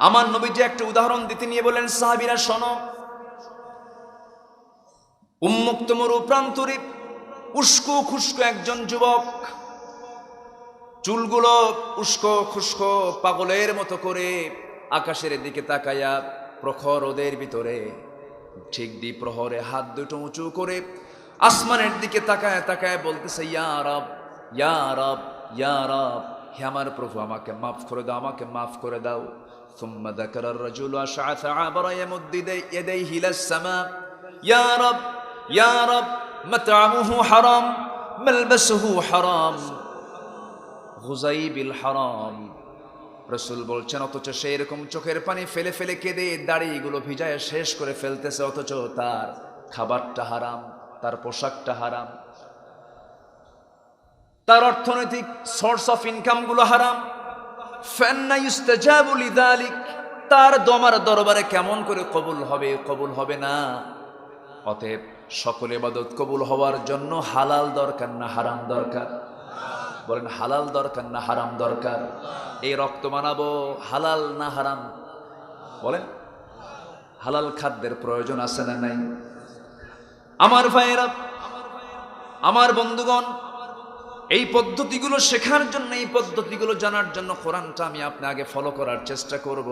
আমার নবীজি একটা উদাহরণ দিতে নিয়ে বলেন, সাহাবীরা শোনো। উন্মুক্ত মরু প্রান্তরে উস্কো খুস্কো একজন যুবক, চুলগুলো উস্কো খুস্কো পাগলের মতো করে আকাশের দিকে তাকায়া প্রখর রোদের ভিতরে ঠিক দ্বিপ্রহরে হাত দুটো উঁচু করে আসমানের দিকে তাকায় তাকায় বলতেছে, ইয়া রব, ইয়া রব, ইয়া রব, হে আমার প্রভু আমাকে মাফ করে দাও, আমাকে মাফ করে দাও। সুম্মা যাকারা আর-রাজুলু আশআসা আবরা ইয়ামুদ্দু ইয়াদাইহি ইলাস সামা, ইয়া রব, ইয়া রব, মাতআমুহু হারাম, মালবাসুহু হারাম, গুযাই বিল হারাম। রাসূল বলছেন, অথচ সে এরকম চোখের পানি ফেলে ফেলে কেঁদে দাড়িগুলো ভিজায় শেষ করে ফেলতেছে, অথচ তার খাবারটা হারাম, তার পোশাকটা হারাম, তার অর্থনৈতিক সোর্স অফ ইনকাম গুলো হারাম। ফান্না ইউস্তাজাবু লিযালিক, তার দমার দরবারে কেমন করে কবুল হবে? কবুল হবে না। অতএব সকল ইবাদত কবুল হওয়ার জন্য হালাল দরকার না হারাম দরকার? বলেন হালাল দরকার না হারাম দরকার? এই রক্ত বানাবো হালাল না হারাম? বলেন হালাল খাদ্যের প্রয়োজন আছে না নাই? আমার ভাইয়েরা, আমার বন্ধুগণ, এই পদ্ধতিগুলো শেখার জন্য, এই পদ্ধতিগুলো জানার জন্য কোরআনটা আমি আপনি আগে ফলো করার চেষ্টা করব।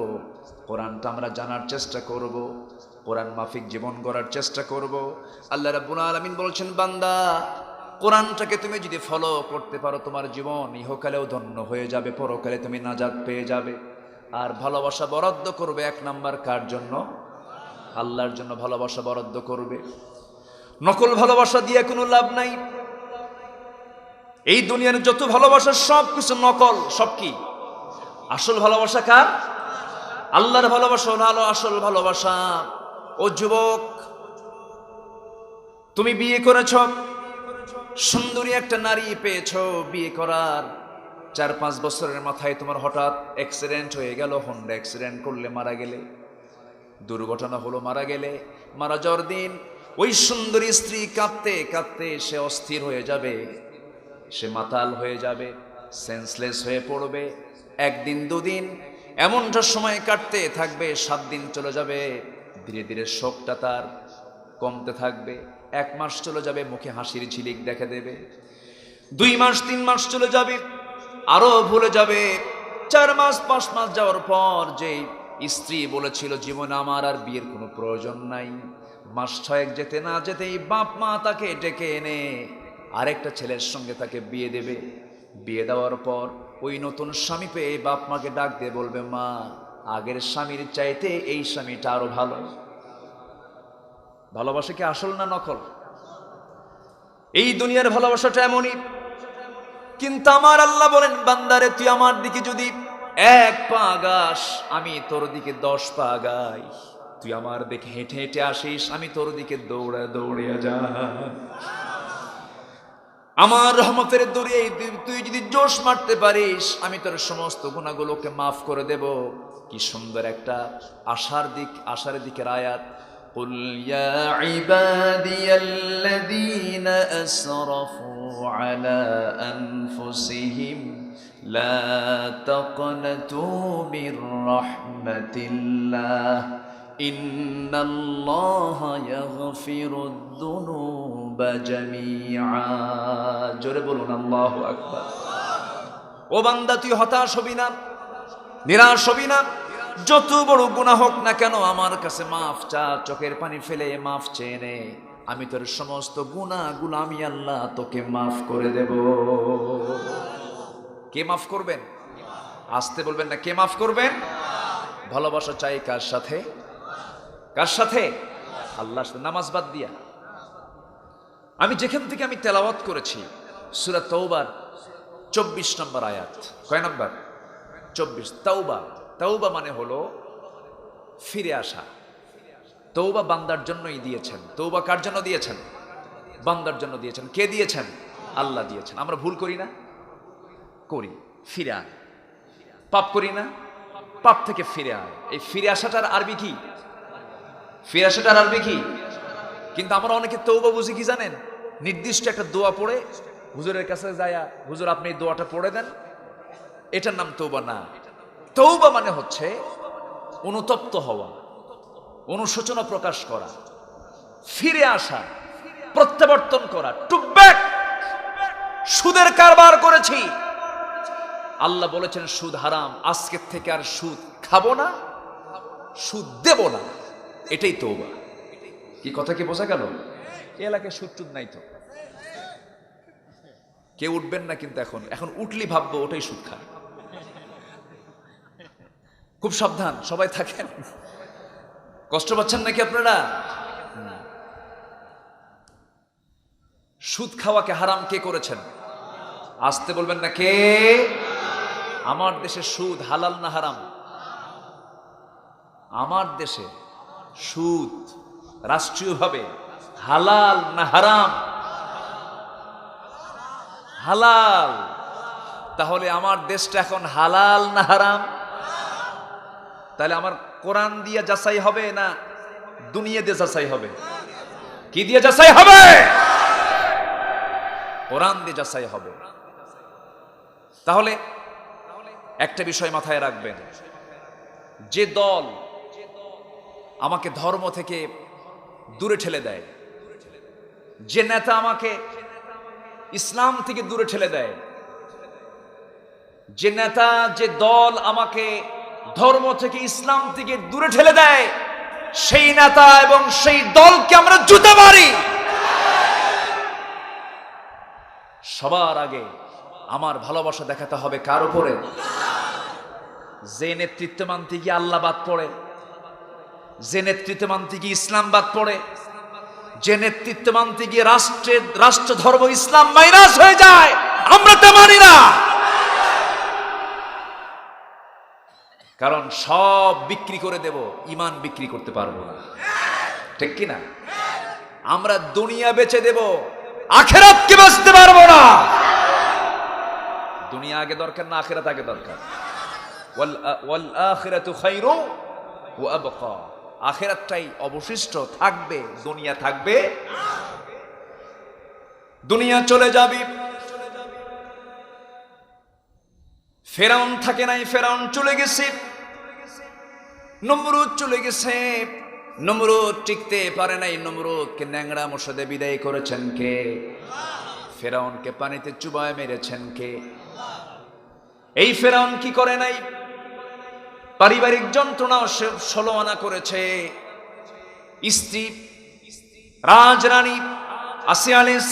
কোরআনটা আমরা জানার চেষ্টা করব, কোরআন মাফিক জীবন গড়ার চেষ্টা করব। আল্লাহ রাব্বুল আলামিন বলছেন, বান্দা কোরআনটাকে তুমি যদি ফলো করতে পারো, তোমার জীবন ইহকালেও ধন্য হয়ে যাবে, পরকালে তুমি নাজাত পেয়ে যাবে। আর ভালোবাসা বরাদ্দ করবে 1 নাম্বার কার জন্য? আল্লাহর জন্য ভালোবাসা বরাদ্দ করবে। নকল ভালোবাসা দিয়ে কোনো লাভ নাই। এই দুনিয়ার যত ভালোবাসা সব কিছু নকল। সব কি? আসল ভালোবাসা কার? আল্লাহর ভালোবাসা হলো আসল ভালোবাসা। ও যুবক, তুমি বিয়ে করেছ, সুন্দরী একটা নারী পেয়েছো, বিয়ে করার 4-5 বছরের মাথায় তোমার হঠাৎ অ্যাক্সিডেন্ট হয়ে গেল, হোন্ডা অ্যাক্সিডেন্ট করলে মারা গেলে, দুর্ঘটনা হলো, মারা গেলে, মারা যাওয়ার দিন ওই সুন্দরী স্ত্রী কাঁদতে কাঁদতে সে অস্থির হয়ে যাবে, সে মাতাল হয়ে যাবে, সেন্সলেস হয়ে পড়বে। 1 দিন 2 দিন এমনটা সময় কাটতে থাকবে, 7 দিন চলে যাবে, ধীরে ধীরে শোকটা তার কমতে থাকবে। 1 মাস চলে যাবে, মুখে হাসির ঝিলিক দেখা দেবে। 2 মাস 3 মাস চলে যাবে, আরো ভুলে যাবে। 4 মাস 5 মাস যাওয়ার পর যে স্ত্রী বলেছিল জীবনে আমার আর বিয়ের কোনো প্রয়োজন নাই, মাস 6 যেতে না যেতেই বাপ মা তাকে ডেকে এনে আরেকটা ছেলের সঙ্গে তাকে বিয়ে দেবে। বিয়ে দেওয়ার পর ওই নতুন স্বামী পেয়ে বাপ মাকে ডাক দিয়ে বলবে, মা আগের স্বামীর চাইতে এই স্বামীটা আরো ভালো। ভালোবাসা কি আসল না নকল? এই দুনিয়ার ভালোবাসাটা এমনই। কিন্তু আমার আল্লাহ বলেন, বান্দারে তুই আমার দিকে যদি 1 পা আগাস, আমি তোর দিকে 10 পা আগাই। তুই আমার দিকে হেঁটে হেঁটে আসিস, আমি তোর দিকে দৌড়ে দৌড়ে যাই। আমার রহমতের দৌড়ে তুই যদি জোশ মারতে পারিস, আমি তোর সমস্ত গুনাহগুলোকে মাফ করে দেব। কি সুন্দর একটা আশার দিকের আয়াত। قل يا عبادي الذين أسرفوا على أنفسهم لا تقنطوا من رحمة الله إن الله يغفر الذنوب جميعا জোরে বলুন আল্লাহু আকবার। ও বান্দা, তুই হতাশ হবি না, নিরাশ হবি না। যত বড় গুনাহ হোক না কেন আমার কাছে মাফ চা, চোখের পানি ফেলে মাফ চেয়ে নে। আমি তোর সমস্ত গুনাহগুলো আমি আল্লাহ তোকে মাফ করে দেব। কে মাফ করবেন? আসতে বলবেন না, কে মাফ করবেন? ভালোবাসা চাই কার সাথে? কার সাথে? আল্লাহর সাথে। নামাজ বাদ দিয়া আমি যেখান থেকে আমি তেলাওয়াত করেছি সূরা তাওবার 24 নম্বর আয়াত। কয় নম্বর? 24। তাওবা, তাওবা মানে হলো ফিরে আসা। তওবা বান্দার জন্যই দিয়েছেন। তওবা কার জন্য দিয়েছেন? বান্দার জন্য দিয়েছেন। কে দিয়েছেন? আল্লাহ দিয়েছেন। আমরা ভুল করি না? করি। ফিরে আয়। পাপ করি না? পাপ থেকে ফিরে আয়। এই ফিরে আসাটার আরবি কি? ফিরে আসাটার আরবি কি? কিন্তু আমরা অনেকে তওবা বুঝি কি জানেন? নির্দিষ্ট একটা দোয়া পড়ে হুজুরের কাছে যায়া, হুজুর আপনি এই দোয়াটা পড়ে দেন, এটার নাম তওবা না। তওবা মানে হচ্ছে অনুতপ্ত হওয়া, অনুশোচনা প্রকাশ করা, ফিরে আসা, প্রত্যাবর্তন করা, টু ব্যাক। সুদের কারবার করেছি, আল্লাহ বলেছেন সুদ হারাম, আজকের থেকে আর সুদ খাবো না, সুদ দেব না, এটাই তওবা। কি কথা কি বোঝা গেল? এই এলাকায় সুদ টুদ নাই তো, কেউ উঠবেন না কিন্তু এখন উঠলি ভাববো ওটাই সুদ খায়। খুব সাবধান, সবাই থাকেন। কষ্ট পাচ্ছেন নাকি আপনারা? সুদ খাওয়াকে হারাম কে করেছেন? আসতে বলবেন না, কে? আমার দেশে সুদ হালাল না হারাম? আমার দেশে সুদ রাষ্ট্রীয়ভাবে হালাল না হারাম? হালাল। তাহলে আমার দেশটা এখন হালাল না হারাম? তাহলে আমার কোরআন দিয়ে যাচাই হবে না দুনিয়া দিয়ে যাচাই হবে? কি দিয়ে যাচাই হবে? কোরআন দিয়ে যাচাই হবে। তাহলে একটা বিষয় মাথায় রাখবেন, যে দল আমাকে ধর্ম থেকে দূরে ঠেলে দেয়, যে নেতা আমাকে ইসলাম থেকে দূরে ঠেলে দেয়, যে নেতা যে দল আমাকে ধর্ম থেকে ইসলাম থেকে দূরে ঠেলে দেয়, সেই নেতা এবং সেই দলকে আমরা জুতা মারি। সবার আগে আমার ভালোবাসা দেখাতে হবে কার উপরে? যে নেতৃত্ব মানতে গিয়ে আল্লাহ বাদ পড়ে, যে নেতৃত্ব মানতে গিয়ে ইসলাম বাদ পড়ে, যে নেতৃত্ব মানতে গিয়ে রাষ্ট্র ধর্ম ইসলাম মাইনাস হয়ে যায়, আমরা তা মানি না। কারণ সব বিক্রি করে দেব, ঈমান বিক্রি করতে পারবো না। ঠিক কি না? আমরা দুনিয়া বেচে দেব, আখিরাতকে বাঁচতে পারবো না। দুনিয়া আগে দরকার না আখিরাত আগে দরকার? ওয়াল আখিরাতু খায়রু ওয়া আবকা, আখিরাতটাই অবশিষ্ট থাকবে, দুনিয়া থাকবে। দুনিয়া চলে যাবে। ফেরাউন থাকে নাই, ফেরাউন চলে গেছে। নমরুদ চলে গেছে, নমরুদ টিকতে পারে নাই। নমরুদকে ন্যাংরা মশাদে বিদায় করেছেন কে? ফেরাউনকে পানিতে চুবায় মেরেছেন কে? এই ফেরাউন কি করে নাই? পারিবারিক যন্ত্রণা সে 16 আনা করেছে। স্ত্রী রাজরানী আসিয়া আলাইহিস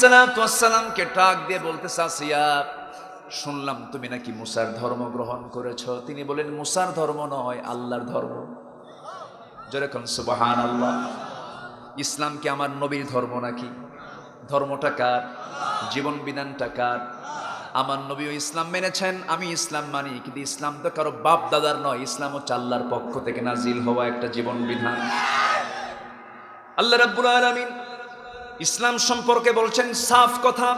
সালামকে ডাক দিয়ে বলতেছে, আসিয়া শুনলাম তুমি নাকি মুসার ধর্ম গ্রহণ করেছো। তিনি বলেন, মুসার ধর্ম নয়, আল্লাহর ধর্ম। যেরকম সুবহানাল্লাহ। ইসলাম কি আমার নবীর ধর্ম নাকি? ধর্মটা কার? জীবন বিধানটা কার? আমার নবীও ইসলাম মেনেছেন, আমি ইসলাম মানি, কিন্তু ইসলাম তো কারো বাপ দাদার নয়। ইসলাম হচ্ছে আল্লাহর পক্ষ থেকে নাজিল হওয়া একটা জীবন বিধান। আল্লাহ রাব্বুল আলামিন ইসলাম সম্পর্কে বলছেন সাফ কথা,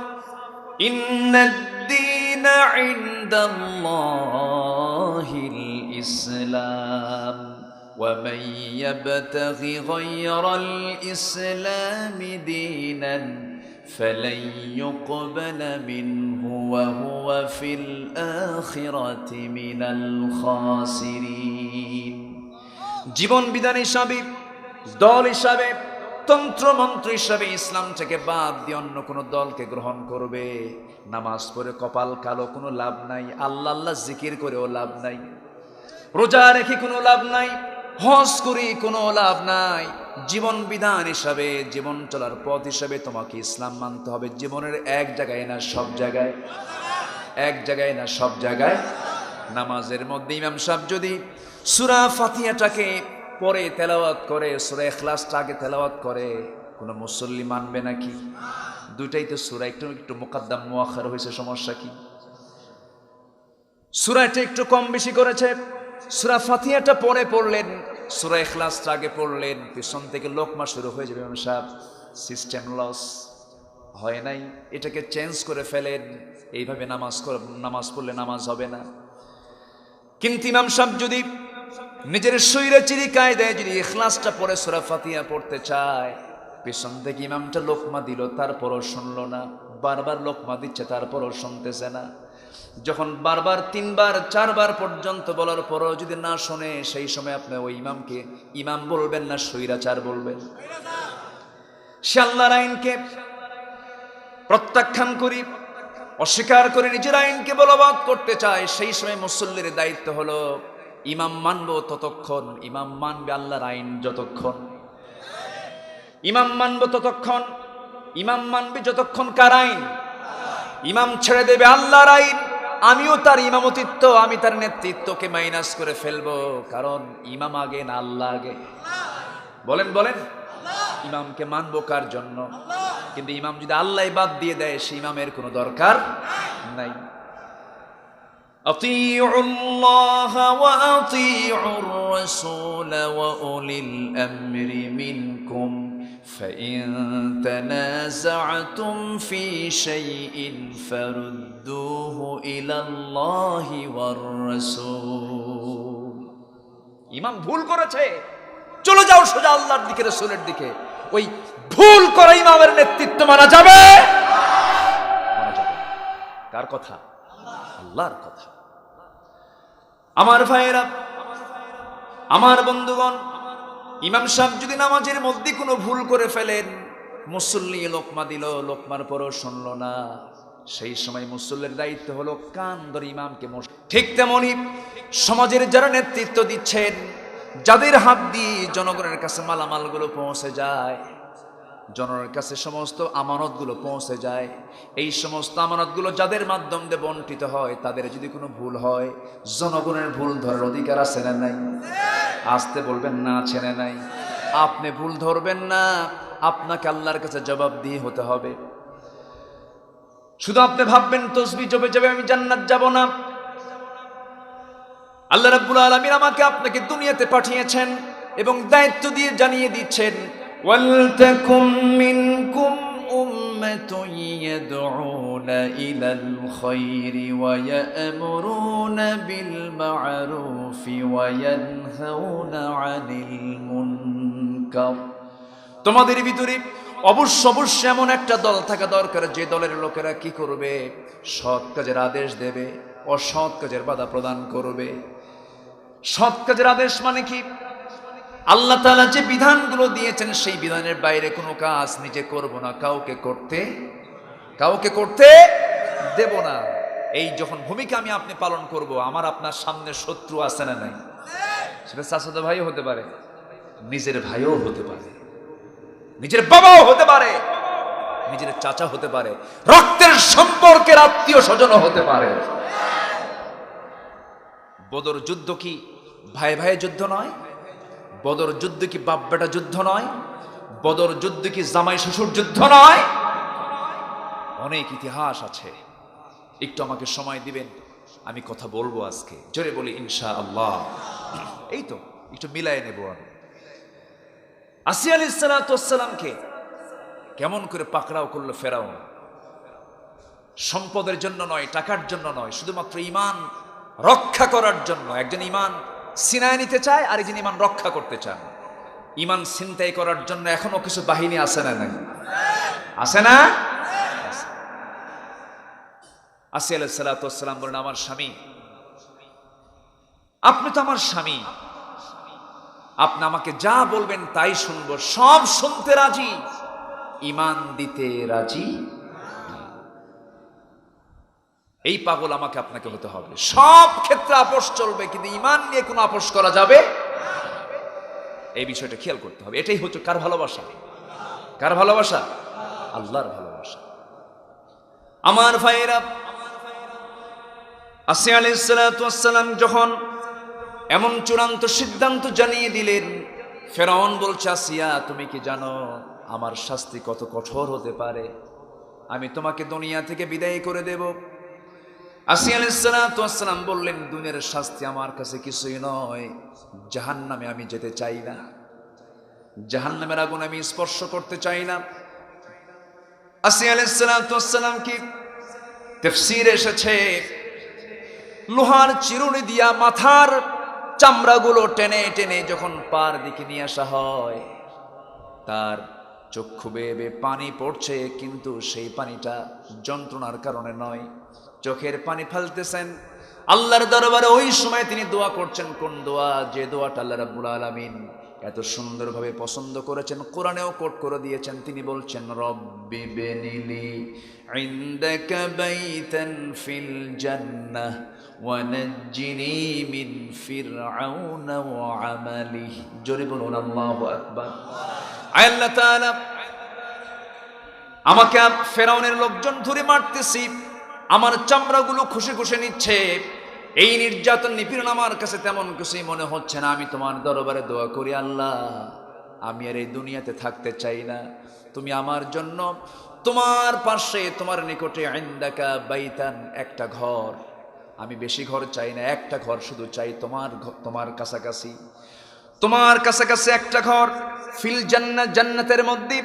ইন্নাদ-দীনা ইনদাল্লাহিল ইসলাম ওয়া মান ইয়াবতাগি গায়রাল ইসলামি দীনান فلن يقبل منه وهو في الآخرة من الخاسرين। জীবন বিধান হিসাবে, দল হিসাবে, তন্ত্র মন্ত্র হিসাবে ইসলাম থেকে বাদ দিয়ে অন্য কোনো দলকে গ্রহণ করবে, নামাজ পড়ে কপাল কালো, কোনো লাভ নাই। আল্লাহ আল্লাহ জিকির করেও লাভ নাই। রোজা রেখে কোনো লাভ নাই। হজ করি কোনো লাভ নাই। জীবন বিধান হিসাবে, জীবন চলার পথ হিসাবে তোমাকে ইসলাম মানতে হবে। জীবনের এক জায়গায় না সব জায়গায়, এক জায়গায় না সব জায়গায়। নামাজের মধ্যে ইমাম সাহেব যদি সূরা ফাতিহাটাকে পরে তেলাওয়াত করে, সূরা ইখলাসটা আগে তেলাওয়াত করে, কোনো মুসল্লি মানবে নাকি? দুইটাই তো সূরা, একটু একটু মুকাদ্দাম মুআখার হয়েছে, সমস্যা কি? সূরাটা একটু কম বেশি করেছে। সূরা ফাতিহাটা পরে পড়লেন, সূরা ইখলাসটা আগে পড়লেন, পিছন থেকে লোকমা শুরু হয়ে যাবে। ইমাম সাহেব সিস্টেম লস হয় নাই, এটাকে চেঞ্জ করে ফেলেন। এইভাবে নামাজ পড়লে নামাজ হবে না। কিন্তু ইমাম সাহেব যদি নিজের শরীরে কায়দায় যদি ইখলাসটা পড়ে সূরা ফাতিহা পড়তে চায়, পিছন থেকে ইমামটা লোকমা দিল, তারপরও শুনলো না। বারবার লোকমা দিচ্ছে, তারপরও শুনতেছে না। যখন বারবার 3 বার 4 বার পর্যন্ত বলার পরও যদি না শোনে, সেই সময় আপনি ওই ইমামকে ইমাম বলবেন না স্বৈরাচার বলবেন? সে আল্লাহর আইনকে প্রত্যাখ্যান করি, অস্বীকার করে নিজের আইনকে বলবৎ করতে চায়। সেই সময় মুসল্লির দায়িত্ব হলো ইমাম মানবো ততক্ষণ, ইমাম মানবে আল্লাহর আইন যতক্ষণ, ইমাম মানবো ততক্ষণ, ইমাম মানবে যতক্ষণ কার আইন? ইমাম ছেড়ে দেবে আল্লাহর আইন, আমিও তার ইমামতিত্ব, আমি তার নেতৃত্বকে মাইনাস করে ফেলবো। কারণ ইমাম আগে না আল্লাহ আগে? বলেন বলেন। ইমামকে মানবো কার জন্য? কিন্তু ইমাম যদি আল্লাহ বাদ দিয়ে দেয়, সেই ইমামের কোনো দরকার নাই। আতিউল্লাহ ওয়া আতিউর রাসূল ওয়া উলিল আমরি মিনকুম فإن تنازعتم في شيء فردوه إلى الله والرسول। ইমাম ভুল করেছে, চলে যাও সোজা আল্লাহর দিকে, রাসূলের দিকে। ওই ভুল করা ইমামের নেতৃত্ব মানা যাবে? মানা যাবে। কার কথা? আল্লাহর কথা। আমার ভাইয়েরা, আমার বন্ধুগণ, ইমাম সাহেব যদি নামাজের মধ্যে কোনো ভুল করে ফেলেন, মুসল্লি লোকমা দিল, লোকমার পরও শুনলো না, সেই সময় মুসল্লির দায়িত্ব হলো কান ধরে ইমামকে। ঠিক তেমনি সমাজের যারা নেতৃত্ব দিচ্ছেন, যাদের হাত দিয়ে জনগণের কাছে মালামালগুলো পৌঁছে যায়, জনগণের কাছে সমস্ত আমানতগুলো পৌঁছে যায়, এই সমস্ত আমানতগুলো যাদের মাধ্যম দিয়ে বন্টিত হয়, তাদের যদি কোনো ভুল হয়, জনগণের ভুল ধরার অধিকার আছে না নাই? আসতে বলবেন না, আছে না নাই? আপনি ভুল ধরবেন না, আপনাকে আল্লাহর কাছে জবাবদিহি হতে হবে। শুধু আপনি ভাববেন তসবিহ জপে যাবে আমি জান্নাত যাব না। আল্লাহ রাব্বুল আলামিন আমাকে আপনাকে দুনিয়াতে পাঠিয়েছেন এবং দায়িত্ব দিয়ে জানিয়ে দিচ্ছেন, ওয়ালতাকুম মিনকুম উম্মাতুন ইয়াদউনা ইলাল খায়রি ওয়া ইয়া'মুরুনা বিল মা'রুফি ওয়া ইয়ানহাউনা আনিল মুনকার। তোমাদের ভিতরে অবশ্যই এমন একটা দল থাকা দরকার যে দলের লোকেরা কি করবে? সৎ কাজের আদেশ দেবে, অসৎ কাজের বাধা প্রদান করবে। সৎ কাজের আদেশ মানে কি? আল্লাহ তাআলা যে বিধানগুলো দিয়েছেন সেই বিধানের বাইরে কোনো কাজ নিজে করব না, কাউকে করতে দেব না। এই যখন ভূমিকা আমি আপনি পালন করব, আমার আপনার সামনে শত্রু আছে না নাই? সেটা চাচাতো ভাইও হতে পারে, নিজের ভাইও হতে পারে, নিজের বাবাও হতে পারে, নিজের চাচা হতে পারে, রক্তের সম্পর্কের আত্মীয় স্বজনও হতে পারে। বদর যুদ্ধ কি ভাই ভাই যুদ্ধ নয়? বদর যুদ্ধ কি বাপ বেটা যুদ্ধ নয়? বদর যুদ্ধ কি জামাই শ্বশুর যুদ্ধ নয়? অনেক ইতিহাস আছে। একটু আমাকে সময় দিবেন, আমি কথা বলবো আজকে, জোরে বলি ইনশাআল্লাহ। এই তো একটু মিলাই নেব। আমি আসিয়া আলাইহিস সালাতু ওয়াস সালামকে কেমন করে পাকড়াও করলো ফেরাউন? সম্পদের জন্য নয়, টাকার জন্য নয়, শুধুমাত্র ঈমান রক্ষা করার জন্য। একজন ঈমান ছিনায় নিতে চায়, আর একজন ঈমান রক্ষা করতে চান। ঈমান ছিনতাই করার জন্য এখনো কিছু বাহিনী আছে না? নাই আছে না? আসিয়া আলাইহিস সালাতু ওয়াস সালাম বলেন, আমার স্বামী, আপনি তো আমার স্বামী, আপনি আমাকে যা বলবেন তাই শুনবো, সব শুনতে রাজি, ঈমান দিতে রাজি। এই পাগল আমাকে আপনাকে হতে হবে। সব ক্ষেত্রে আপোষ চলবে, কিন্তু ঈমান নিয়ে কোনো আপোষ করা যাবে? এই বিষয়টা খেয়াল করতে হবে। এটাই হচ্ছে কার ভালোবাসা? কার ভালোবাসা? আল্লাহর ভালোবাসা। আমার ভাইয়েরা, আসিয়া আলাইহিস সালাতু ওয়াস সালাম যখন এমন চূড়ান্ত সিদ্ধান্ত জানিয়ে দিলেন, ফেরাউন বলছে, আসিয়া তুমি কি জানো আমার শাস্তি কত কঠোর হতে পারে? আমি তোমাকে দুনিয়া থেকে বিদায় করে দেব। আসিয়া আলাইহিস সালাতু ওয়াস সালাম বললেন, দুনিয়ার শাস্তি আমার কাছে কিছুই নয়, জাহান্নামে আমি যেতে চাই না, জাহান্নামের আগুন আমি স্পর্শ করতে চাই না। আসিয়া আলাইহিস সালাতু ওয়াস সালাম কি তাফসীরে এসেছে, লোহার চিরুনি দিয়া মাথার চামড়াগুলো টেনে টেনে যখন পার দিকে নিয়ে আসা হয়, তার চক্ষু বেয়ে বেয়ে পানি পড়ছে, কিন্তু সেই পানিটা যন্ত্রণার কারণে নয়, চোখের পানি ফেলতেছেন আল্লাহর দরবারে। ওই সময় তিনি দোয়া করছেন, কোন দোয়া? যে দোয়াটা আল্লাহ রাব্বুল আলামিন এত সুন্দরভাবে পছন্দ করেছেন, কোরআনেও কোট করে দিয়েছেন। তিনি বলছেন, রব্বি বিনিলি ইনদাকা বাইতান ফিল জান্নাহ ওয়া নাজ্জিনি মিন ফিরআউনা ওয়া আমালিহি। জোরে বলুন আল্লাহু আকবার। আল্লাহ তাআলা, আমাকে ফেরাউনের লোকজন ধরে মারতেছি, আমার চামড়াগুলো খুশি খুশি নিচ্ছে, এই নির্যাতন নিপীড়ন আমার কাছে তেমন কিছুই মনে হচ্ছে না। আমি তোমার দরবারে দোয়া করি, আল্লাহ আমি আর এই দুনিয়াতে থাকতে চাই না, তুমি আমার জন্য তোমার পাশে, তোমার নিকটে ইনদাকা বাইতান, একটা ঘর, আমি বেশি ঘর চাই না, একটা ঘর শুধু চাই, তোমার কাছাকাছি, তোমার কাছাকাছি একটা ঘর, ফিল জান্নাত, জান্নাতের মধ্যে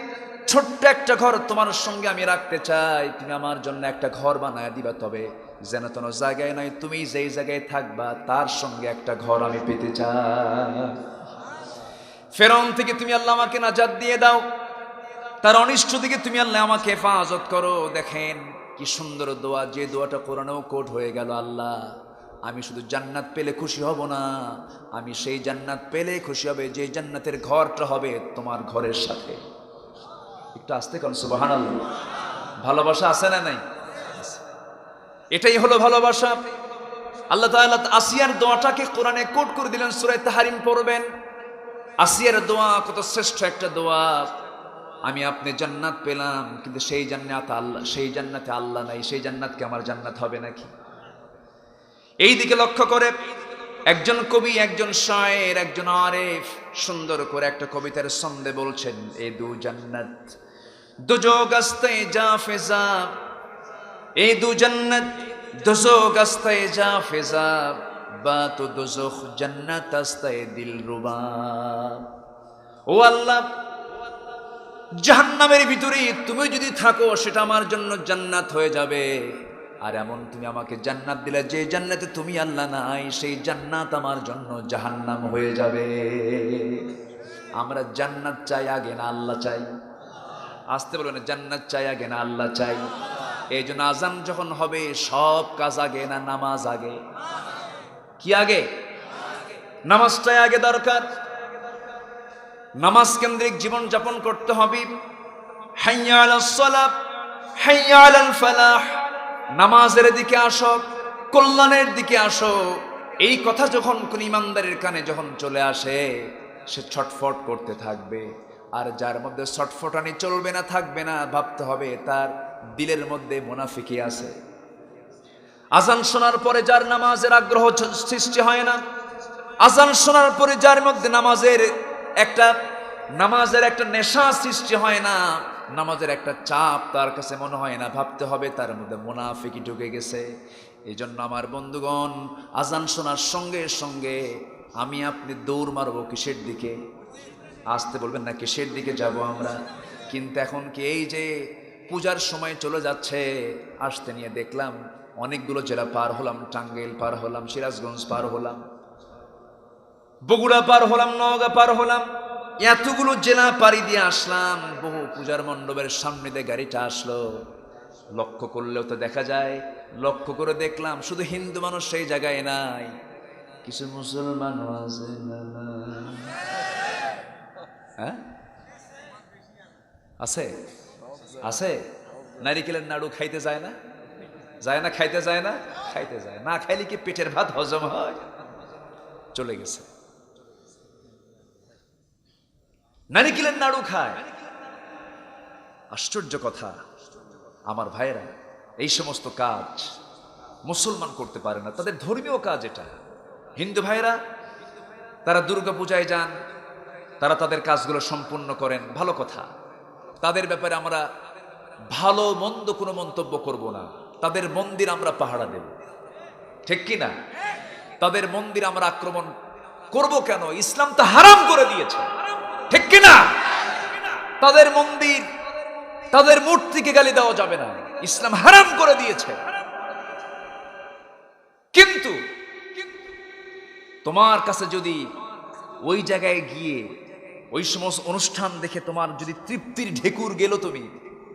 ছোট্ট একটা ঘর তোমার সঙ্গে আমি রাখতে চাই। তুমি আমার জন্য একটা ঘর বানায় দিবা, তবে যেন কোনো জায়গায় নয়, তুমি যেই জায়গায় থাকবা তার সঙ্গে একটা ঘর আমি পেতে চাই। ফেরাউন থেকে তুমি আল্লাহ আমাকে নাজাত দিয়ে দাও, তার অনিষ্ট থেকে তুমি আল্লাহ আমাকে হেফাজত করো। দেখেন কি সুন্দর দোয়া, যে দোয়াটা কোরআনেও কোট হয়ে গেল। আল্লাহ আমি শুধু জান্নাত পেলে খুশি হব না, আমি সেই জান্নাত পেলে খুশি হবে যে জান্নাতের ঘরটা হবে তোমার ঘরের সাথে। একটু আস্তে করুন সুবহানাল্লাহ। ভালোবাসা আছে না নাই? এটাই হলো ভালোবাসা। আল্লাহ তাআলা আসিয়ার দোয়াটাকে কোরআনে কোট করে দিলেন, সূরা তাহরিম পড়বেন। আসিয়ার দোয়া কত শ্রেষ্ঠ একটা দোয়া। আমি আপনি জান্নাত পেলাম, কিন্তু সেই জান্নাতে আল্লাহ নাই, সেই জান্নাত কি আমার জান্নাত হবে নাকি? এই দিকে লক্ষ্য করে একজন কবি, একজন শায়ের, একজন আরেফ সুন্দর করে একটা কবিতার ছন্দে বলছেন, এ দু জান্নাত দুজোগ আস্তে যা ফেজা, এ দু জান্নাত দুজোগ আস্তে যা ফেজা, বা তো দুজোখ জান্নাত আস্তে দিলরুবা। ও আল্লাহ, জাহান্নামের ভিতরে তুমি যদি থাকো সেটা আমার জন্য জান্নাত হয়ে যাবে। আর এমন তুমি আমাকে জান্নাত দিলে যে জান্নাতে তুমি আল্লাহ নাই, সেই জান্নাত আমার জন্য জাহান্নাম হয়ে যাবে। আমরা জান্নাত চাই আগে না আল্লাহ চাই? আসতে বলবেন, জান্নাত চাই আগে না আল্লাহ চাই? এই জন্য আজান যখন হবে সব কাজ আগে না নামাজ আগে? কি আগে? নামাজটাই আগে দরকার। নামাজ কেন্দ্রিক জীবন যাপন করতে হবে। হাইয়া আলাস সালাত, হাইয়া আলাল ফালাহ, নামাজের দিকে আসো, কল্যাণের দিকে আসো। এই কথা যখন কোন ইমানদারের কানে যখন চলে আসে, সে ছটফট করতে থাকবে। আর যার মধ্যে ছটফটানি চলবে না, থাকবে না, ভাবতে হবে তার দিলের মধ্যে মুনাফিকি আছে। আজান শোনার পরে যার নামাজের আগ্রহ সৃষ্টি হয় না, আজান শোনার পরে যার মধ্যে নামাজের একটা নেশা সৃষ্টি হয় না, নামাজের একটা চাপ তার কাছে মনে হয় না, ভাবতে হবে তার মধ্যে মুনাফিকি ঢুকে গেছে। এই জন্য আমার বন্ধুগণ, আজান শোনার সঙ্গে সঙ্গে আমি আপনি দৌড় মারবো কিসের দিকে? আসতে বলবেন না, কিসের দিকে যাব আমরা? কিন্তু এখন কি এই যে পূজার সময় চলে যাচ্ছে, আসতে নিয়ে দেখলাম অনেকগুলো জেলা পার হলাম, টাঙ্গাইল পার হলাম, সিরাজগঞ্জ পার হলাম, বগুড়া পার হলাম, নওগাঁ পার হলাম, এতগুলো জেলা পাড়ি দিয়ে আসলাম। বহু পূজার মণ্ডপের সামনে দিয়ে গাড়িটা আসলো। লক্ষ্য করলেও তো দেখা যায়, লক্ষ্য করে দেখলাম শুধু হিন্দু মানুষ সেই জায়গায় নাই, কিছু মুসলমানও আছে। হ্যাঁ, আছে আছে। নারিকেলের নাড়ু খাইতে যায় না? যায় না? খাইতে যায় না? খাইতে যায় না। খাইলে কি পেটের ভাত হজম হয়? চলে গেছে। নারিকেলের নাড়ু খায়। আশ্চর্য কথা আমার ভাইরা, এই সমস্ত কাজ মুসলমান করতে পারে না, তাদের ধর্মীয় কাজ এটা। হিন্দু ভাইরা তারা দুর্গা পূজায় যান, তারা তাদের কাজগুলো সম্পূর্ণ করেন, ভালো কথা। তাদের ব্যাপারে আমরা ভালো মন্দ কোনো মন্তব্য করব না। তাদের মন্দির আমরা পাহারা দেব, ঠিক কি না? তাদের মন্দির আমরা আক্রমণ করব কেন? ইসলাম তো হারাম করে দিয়েছে, ঠিক কি না? তাদের মন্দির, তাদের মূর্তিকে গালি দেওয়া যাবে না, ইসলাম হারাম করে দিয়েছে। কিন্তু তোমার কাছে যদি ওই জায়গায় গিয়ে ওই সমস্ত অনুষ্ঠান দেখে তোমার যদি তৃপ্তির ঢেকুর গেল, তুমি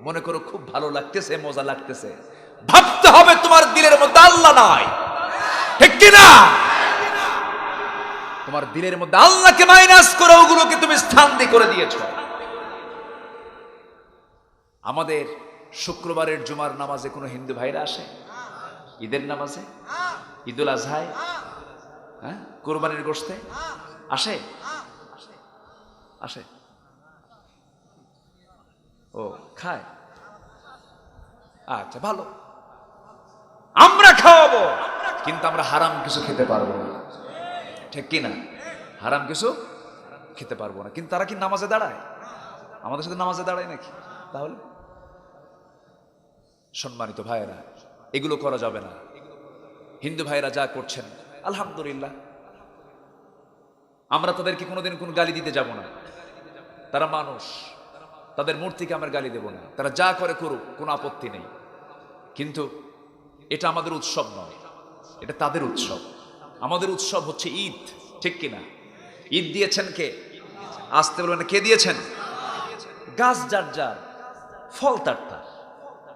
মনে করো খুব ভালো লাগতেছে, মজা লাগতেছে, ভাবতে হবে তোমার দিলের মধ্যে আল্লাহ নাই, ঠিক কি না? তোমার দিলের মধ্যে আল্লাহকে মাইনাস করে ওগুলোকে তুমি স্থান দিয়ে করে দিয়েছো। আমাদের শুক্রবারের জুমার নামাজে কোনো হিন্দু ভাইরা আসে? ঈদের নামাজে, ঈদুল আজহায়, হ্যাঁ, কোরবানির গোশতে আসে? আসে? ও খায়? আচ্ছা, ভালো, আমরা খাওয়াবো, কিন্তু আমরা হারাম কিছু খেতে পারবো না, ঠিক কি না? হারাম কিছু খেতে পারবো না। কিন্তু তারা কি নামাজে দাঁড়ায়? আমাদের সাথে নামাজে দাঁড়ায় নাকি? তাহলে সম্মানিত ভাইয়েরা, এগুলো করা যাবে না। হিন্দু ভাইয়েরা যা করছেন আলহামদুলিল্লাহ, আমরা তাদেরকে কোনোদিন কোন গালি দিতে যাব না। তারা মানুষ, তাদের মূর্তিকে আমরা গালি দেব না। তারা যা করে করুক, কোনো আপত্তি নেই। কিন্তু এটা আমাদের উৎসব নয়, এটা তাদের উৎসব। আমাদের উৎসব হচ্ছে ঈদ, ঠিক কিনা? ঈদ দিয়েছেন কে? আসতে বলবেন, কে দিয়েছেন? গাছ যার যার, ফল তার তার,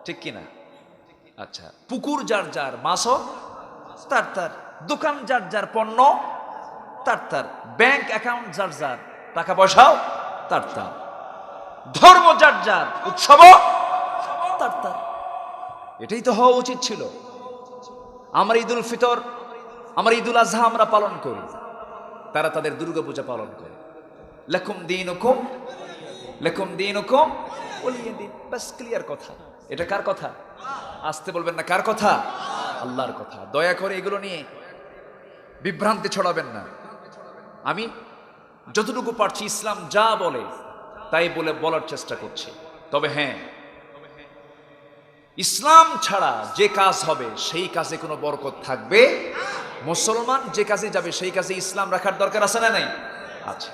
ঠিক কিনা? আচ্ছা, পুকুর যার যার, মাছও তার তার, দোকান যার যার, পণ্য তার তার, ব্যাংক অ্যাকাউন্ট যার যার, টাকা পয়সাও তার তার, ধর্ম যার যার, উৎসবও তার তার। এটাই তো হওয়া উচিত ছিল। আমরা ঈদুল ফিতর, আমরা ঈদুল আজহা আমরা পালন করি, তারা তাদের দুর্গাপূজা পালন করে। লাকুম দীনুকুম লাকুম দীনুকুম ওয়ালিয়া দীন, বাস, ক্লিয়ার কথা। এটা কার কথা? আসতে বলবেন না, কার কথা? আল্লাহর কথা। দয়া করে এগুলো নিয়ে বিভ্রান্তি ছড়াবেন না। আমি যতটুকু পারছি ইসলাম যা বলে তাই বলার চেষ্টা করছি। তবে হ্যাঁ, ইসলাম ছাড়া যে কাজ হবে সেই কাজে কোনো বরকত থাকবে। মুসলমান যে কাজে যাবে সেই কাজে ইসলাম রাখার দরকার আছে না নাই? আচ্ছা,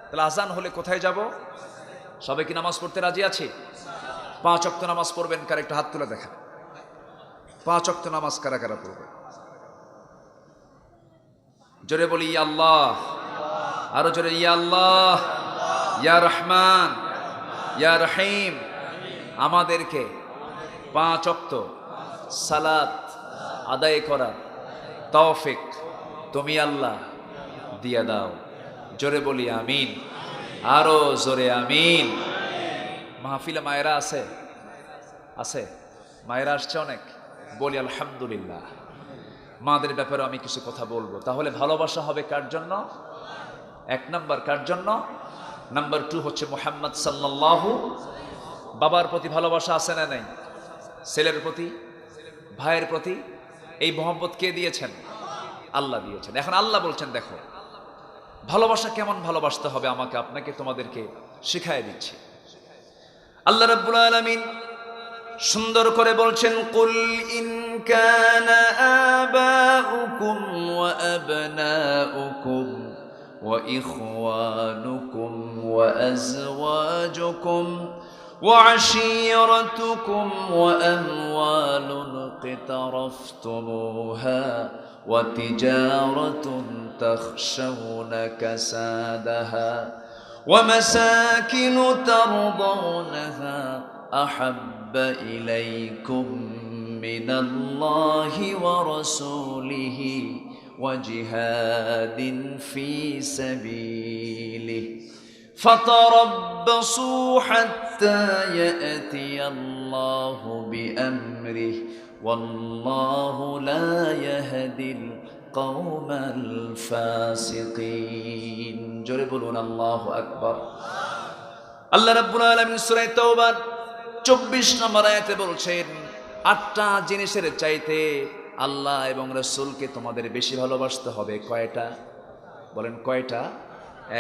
তাহলে আজান হলে কোথায় যাব? সবাই কি নামাজ পড়তে রাজি আছে? 5 ওয়াক্ত নামাজ পড়বেন কার একটা হাত তুলে দেখা। 5 ওয়াক্ত নামাজ কারা কারা পড়বে? জোরে বলি ইয়া আল্লাহ, আরো জোরে ইয়া আল্লাহ, ইয়া রহমান, ইয়া রহিম। আমাদেরকে 5 ওয়াক্ত সালাত আদায় করার তৌফিক তুমি আল্লাহ দিয়া দাও। জোরে বলি আমিন, আরো জোরে আমিন। মাহফিলে মায়েরা আছে? আছে মায়েরা আসছে অনেক, বলি আলহামদুলিল্লাহ। মাদের ব্যাপারে আমি কিছু কথা বলবো। তাহলে ভালোবাসা হবে কার জন্য? 1 নাম্বার কার জন্য? নাম্বার 2 হচ্ছে মুহাম্মদ সাল্লাল্লাহু। বাবার প্রতি ভালোবাসা আছে না নাই? ছেলের প্রতি, ভাইয়ের প্রতি এই মোহাম্মত কে দিয়েছেন? আল্লাহ দিয়েছেন। এখন আল্লাহ বলছেন দেখো ভালোবাসা কেমন ভালোবাসতে হবে, আমাকে আপনাকে তোমাদেরকে শিখায় দিচ্ছি। আল্লাহ রাব্বুল আলামিন সুন্দর করে বলছেন, কুল ইন কানা আবাউকুম ওয়া আবনাউকুম ওয়া ইখওয়ানুকুম ওয়া আজওয়াজুকুম ওয়া আশীরাতুকুম ওয়া আমওয়ালুন ইqtaraftumuha ওয়া তিজারাতুন তাখশাউনা কাসাদাহা ওয়া মাসাকিনু তারদাউনাহা أحب إليكم من الله ورسوله وجهاد في سبيله فتربصوا حتى يأتي الله بأمره والله لا يهدي القوم الفاسقين جربون الله أكبر আল্লাহ রাব্বুল আলামিন সূরা তাওবা 24 নম্বর আয়াতে বলছেন 8টা জিনিসের চাইতে আল্লাহ এবং রাসূলকে তোমাদের বেশি ভালোবাসতে হবে। কয়টা বলেন? কয়টা?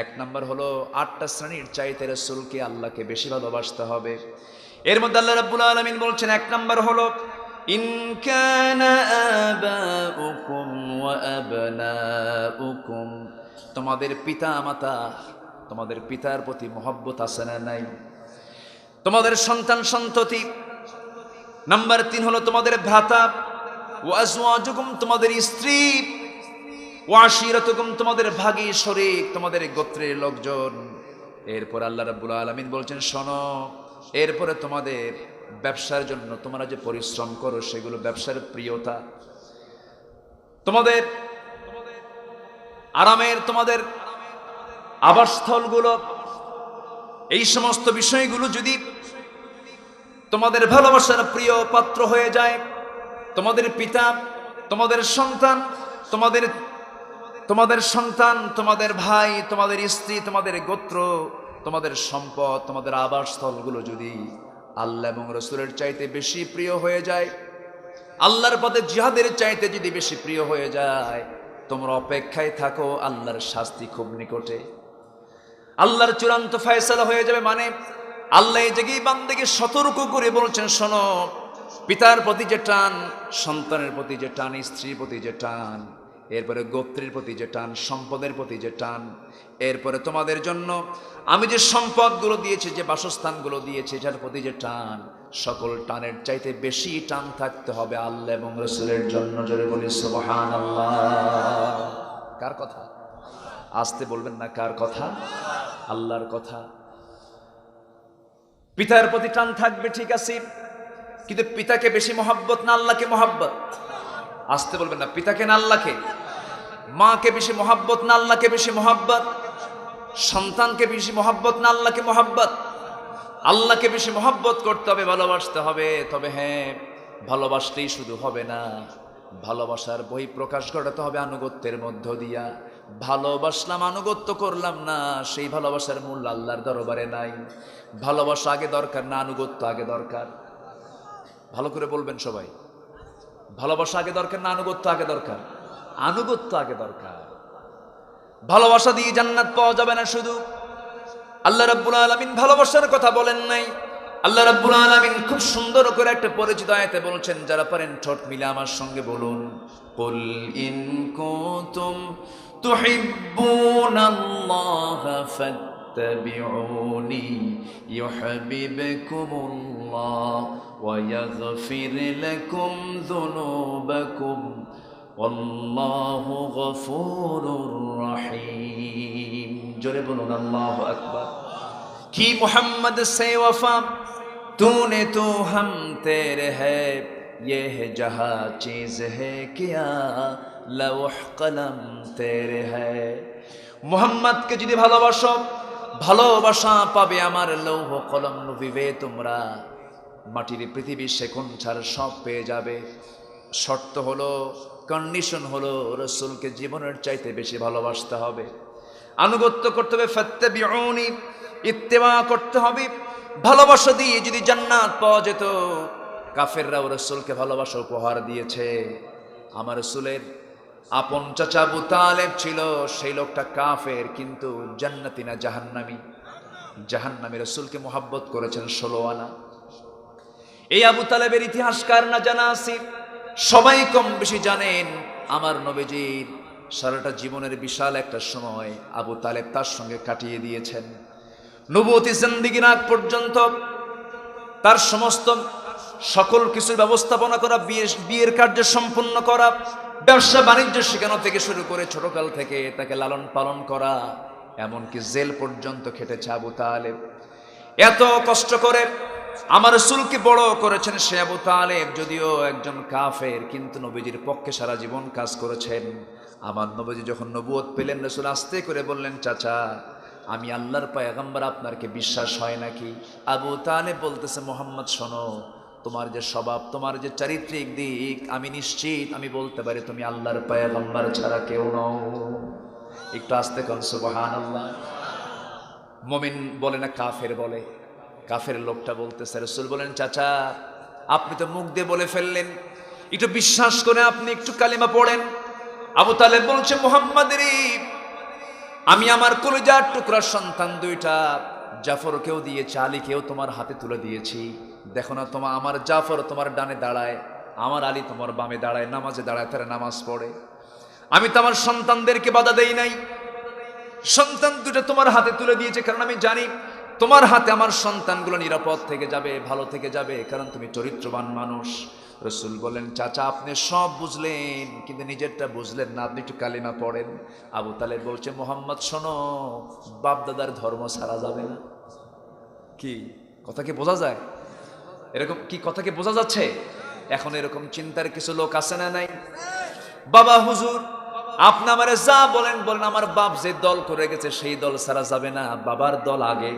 1 নাম্বার হলো 8টা শ্রেণীর চাইতে রাসূলকে আল্লাহকে বেশি ভালোবাসতে হবে। এর মধ্যে আল্লাহ রাব্বুল আলামিন বলছেন 1 নাম্বার হলো ইন কানা আবাউকুম ওয়া আবনাউকুম, তোমাদের পিতা মাতা, তোমাদের পিতার প্রতি মহব্বত আছে না নাই? তোমাদের সন্তান সন্ততি। নাম্বার 3 হলো তোমাদের ভ্রাতা, ওয়া আজওয়াজুকুম তোমাদের স্ত্রী, ওয়া আশীরাতুকুম তোমাদের ভাগী শরীক, তোমাদের গোত্রের লোকজন। এরপর আল্লাহ রাব্বুল আলামিন বলছেন শোনো, এরপরে তোমাদের ব্যবসার জন্য তোমরা যে পরিশ্রম করো সেগুলো ব্যবসার প্রিয়তা, তোমাদের আরামের, তোমাদের আবাসস্থলগুলো, এই সমস্ত বিষয়গুলো যদি তোমাদের ভালোবাসার প্রিয় পাত্র হয়ে যায়, তোমাদের পিতা, তোমাদের সন্তান, তোমাদের ভাই, তোমাদের স্ত্রী, তোমাদের গোত্র, তোমাদের সম্পদ, তোমাদের আবাসস্থলগুলো যদি আল্লাহ এবং রাসূলের চাইতে বেশি প্রিয় হয়ে যায়, আল্লাহর পথে জিহাদের চাইতে যদি বেশি প্রিয় হয়ে যায়, তোমরা অপেক্ষায় থাকো, আল্লাহর শাস্তি খুব নিকটে, আল্লাহর চূড়ান্ত ফয়সালা হয়ে যাবে। মানে আল্লাহ এই জায়গায় বান্দাকে সতর্ক করে বলছেন শোনো, পিতার প্রতি যে টান, সন্তানের প্রতি যে টান, স্ত্রীর প্রতি যে টান, এরপরে গোত্রের প্রতি যে টান, সম্পদের প্রতি যে টান, এরপরে তোমাদের জন্য আমি যে সম্পদগুলো দিয়েছি, যে বাসস্থানগুলো দিয়েছি, এটার প্রতি যে টান, সকল টানের চাইতে বেশি টান থাকতে হবে আল্লাহ এবং রাসূলের জন্য। জোরে বলি সুবহানাল্লাহ। কার কথা? আসতে বলবেন না, কার কথা? আল্লাহর কথা। পিতার প্রতি টান থাকবে ঠিক আছে, কিন্তু পিতাকে বেশি মহব্বত না আল্লাহকে মহব্বত? আসতে বলবেন না, পিতাকে না আল্লাহকে? মাকে বেশি মহব্বত না আল্লাহকে বেশি মহব্বত? সন্তানকে বেশি মহব্বত না আল্লাহকে মহব্বত? আল্লাহকে বেশি মহব্বত করতে হবে, ভালোবাসতে হবে। তবে হ্যাঁ, ভালোবাসলেই শুধু হবে না, ভালোবাসার বহিঃপ্রকাশ ঘটাতে হবে আনুগত্যের মধ্য দিয়া। ভালোবাসলাম, আনুগত্য করলাম না, সেই ভালোবাসার মূল্য আল্লাহর দরবারে নাই। ভালোবাসা আগে দরকার না আনুগত্য আগে দরকার? ভালো করে বলবেন সবাই। ভালোবাসা আগে দরকার না আনুগত্য আগে দরকার? আনুগত্য আগে দরকার। ভালোবাসা দিয়ে জান্নাত পাওয়া যাবে না শুধু। আল্লাহ রাব্বুল আলামিন ভালোবাসার কথা বলেন নাই। আল্লাহ রাব্বুল আলামিন খুব সুন্দর করে একটা পরিচিত আয়াতে বলছেন, যারা পারেন ঠোঁট মিলে আমার সঙ্গে বলুন, কুল ইন কুনতুম তুহিব্বুনাল্লাহা ফাত্তাবিউনি ইউহিব্বুকুমুল্লাহ ওয়া ইয়াগফির লাকুম যুনুবাকুম আল্লাহু গফুরুর রহিম। জোরে বলুন আল্লাহু আকবার। কি মোহাম্মদ সে वफा तूने तो हम तेरे है, ये है जहाँ चीज है क्या लौह कलम तेरे है। মোহাম্মদকে যদি ভালোবাসো, ভালোবাসা পাবে আমার লৌহ কলম নবীবে তোমরা। মাটির পৃথিবী সেকন ছাড় সব পেয়ে যাবে। শর্ত হলো, কন্ডিশন হলো, রাসূলকে জীবনের চাইতে বেশি ভালোবাসতে হবে, আনুগত্য করতে হবে। ফাত্তাবিউনি, ইত্তেবা করতে হবে। ভালোবাসা দিয়ে যদি জান্নাত পাওয়া যেত, কাফেররাও রাসূলকে ভালোবাসা উপহার দিয়েছে। আমার রাসূলের আপন চাচা আবু তালেব ছিল, সেই লোকটা কাফের, কিন্তু জান্নাতি না জাহান্নামী। জাহান্নামী রাসূলকে মোহাব্বত করেছেন 16 আনা। এই আবু তালেবের ইতিহাস কার না জানা আছে? সবাই কম বেশি জানেন। আমার নবীজির সারাটা জীবনের বিশাল একটা সময় আবু তালেব তার সঙ্গে কাটিয়ে দিয়েছেন। নবুয়তি জিন্দেগির আগ পর্যন্ত তার সমস্ত সকল কিছুর ব্যবস্থাপনা করা, বিয়ের কার্য সম্পন্ন করা, ব্যবসা বাণিজ্য শেখানো থেকে শুরু করে ছোটকাল থেকে তাকে লালন পালন করা, এমনকি জেল পর্যন্ত খেটেছে আবু তালেব। এত কষ্ট করে আমার রাসূলকে বড় করেছেন সে আবু তালেব, যদিও একজন কাফের, কিন্তু নবীজির পক্ষে সারা জীবন কাজ করেছেন। আমার নবীজি যখন নবুয়ত পেলেন, রাসূল আস্তে করে বললেন, চাচা আমি আল্লাহর পয়গম্বর, আপনার কি বিশ্বাস হয় নাকি? আবু তালেব বলতেছে, মোহাম্মদ শোনো, তোমার যে স্বভাব, তোমার যে চারিত্রিক দিক, আমি নিশ্চিত, আমি বলতে পারি তুমি আল্লাহর পয়গম্বর ছাড়া কেউ নও। একটু আস্তে কোন সুবহানাল্লাহ। মুমিন বলে না, কাফের বলে। কাফের লোকটা বলতেছে, রাসূল বলেন, চাচা আপনি তো মুখ দিয়ে বলে ফেললেন, একটু বিশ্বাস করে আপনি একটু কালিমা পড়েন। আবু তালেব বলছে, মুহাম্মাদেরই আমি আমার কলিজার টুকরার সন্তান দুইটা, জাফরকেও দিয়েছি, আলীকেও তোমার হাতে তুলে দিয়েছি। দেখো না, আমার জাফর তোমার ডানে দাঁড়ায়, আমার আলী তোমার বামে দাঁড়ায়, নামাজে দাঁড়ায়, তারা নামাজ পড়ে। আমি তো আমার সন্তানদেরকে বাধা দেই নাই। সন্তান দুটো তোমার হাতে তুলে দিয়েছে, কারণ আমি জানি তোমার হাতে আমার সন্তানগুলো নিরাপদ থেকে যাবে, ভালো থেকে যাবে, কারণ তুমি চরিত্রবান মানুষ। রাসূল বলেন, চাচা আপনি সব বুঝলেন, কিন্তু নিজেরটা বুঝলেন না, আপনি একটু কালিমা পড়েন। আবু তালেব বলছে, মোহাম্মদ শোনো, বাপ দাদার ধর্ম ছাড়া যাবে না। কি কথা কি বোঝা যায়? এরকম কি কথা কি বোঝা যাচ্ছে? এখন এরকম চিন্তার কিছু লোক আছে না নাই? বাবা হুজুর আপনি আমারে যা বলেন বলেন, আমার বাপ যে দল করে গেছে সেই দল ছাড়া যাবে না, বাবার দল আগে।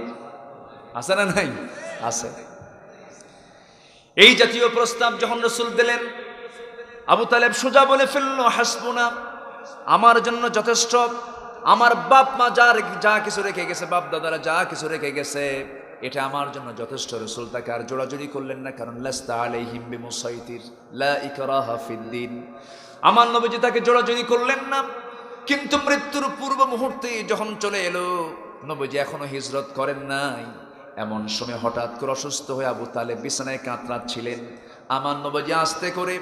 আছে না নাই? আছে। এই জাতীয় প্রস্তাব যখন রাসূল দিলেন, আবু তালেব সোজা বলে ফেলল, হাসবুনা, আমার জন্য যথেষ্ট। আমার বাপ মা যা কিছু রেখে গেছে, বাপ দাদারা যা কিছু রেখে গেছে, এটা আমার জন্য যথেষ্ট। রাসূল তাকে আর জোড়াজুড়ি করলেন না, কারণ লাস্তা আলাইহিম বিমুসাইতির লা ইকরাহা ফিদ্দিন। আমার নবীজি তাকে জোড়াজুড়ি করলেন না। কিন্তু মৃত্যুর পূর্ব মুহূর্তে যখন চলে এলো, নবীজি এখনো হিজরত করেন নাই, এমন সময় হঠাৎ করে অসুস্থ হয়ে আবু তালেব বিছানায় কাতরাচ্ছিলেন। আমার নবীজি আস্তে করে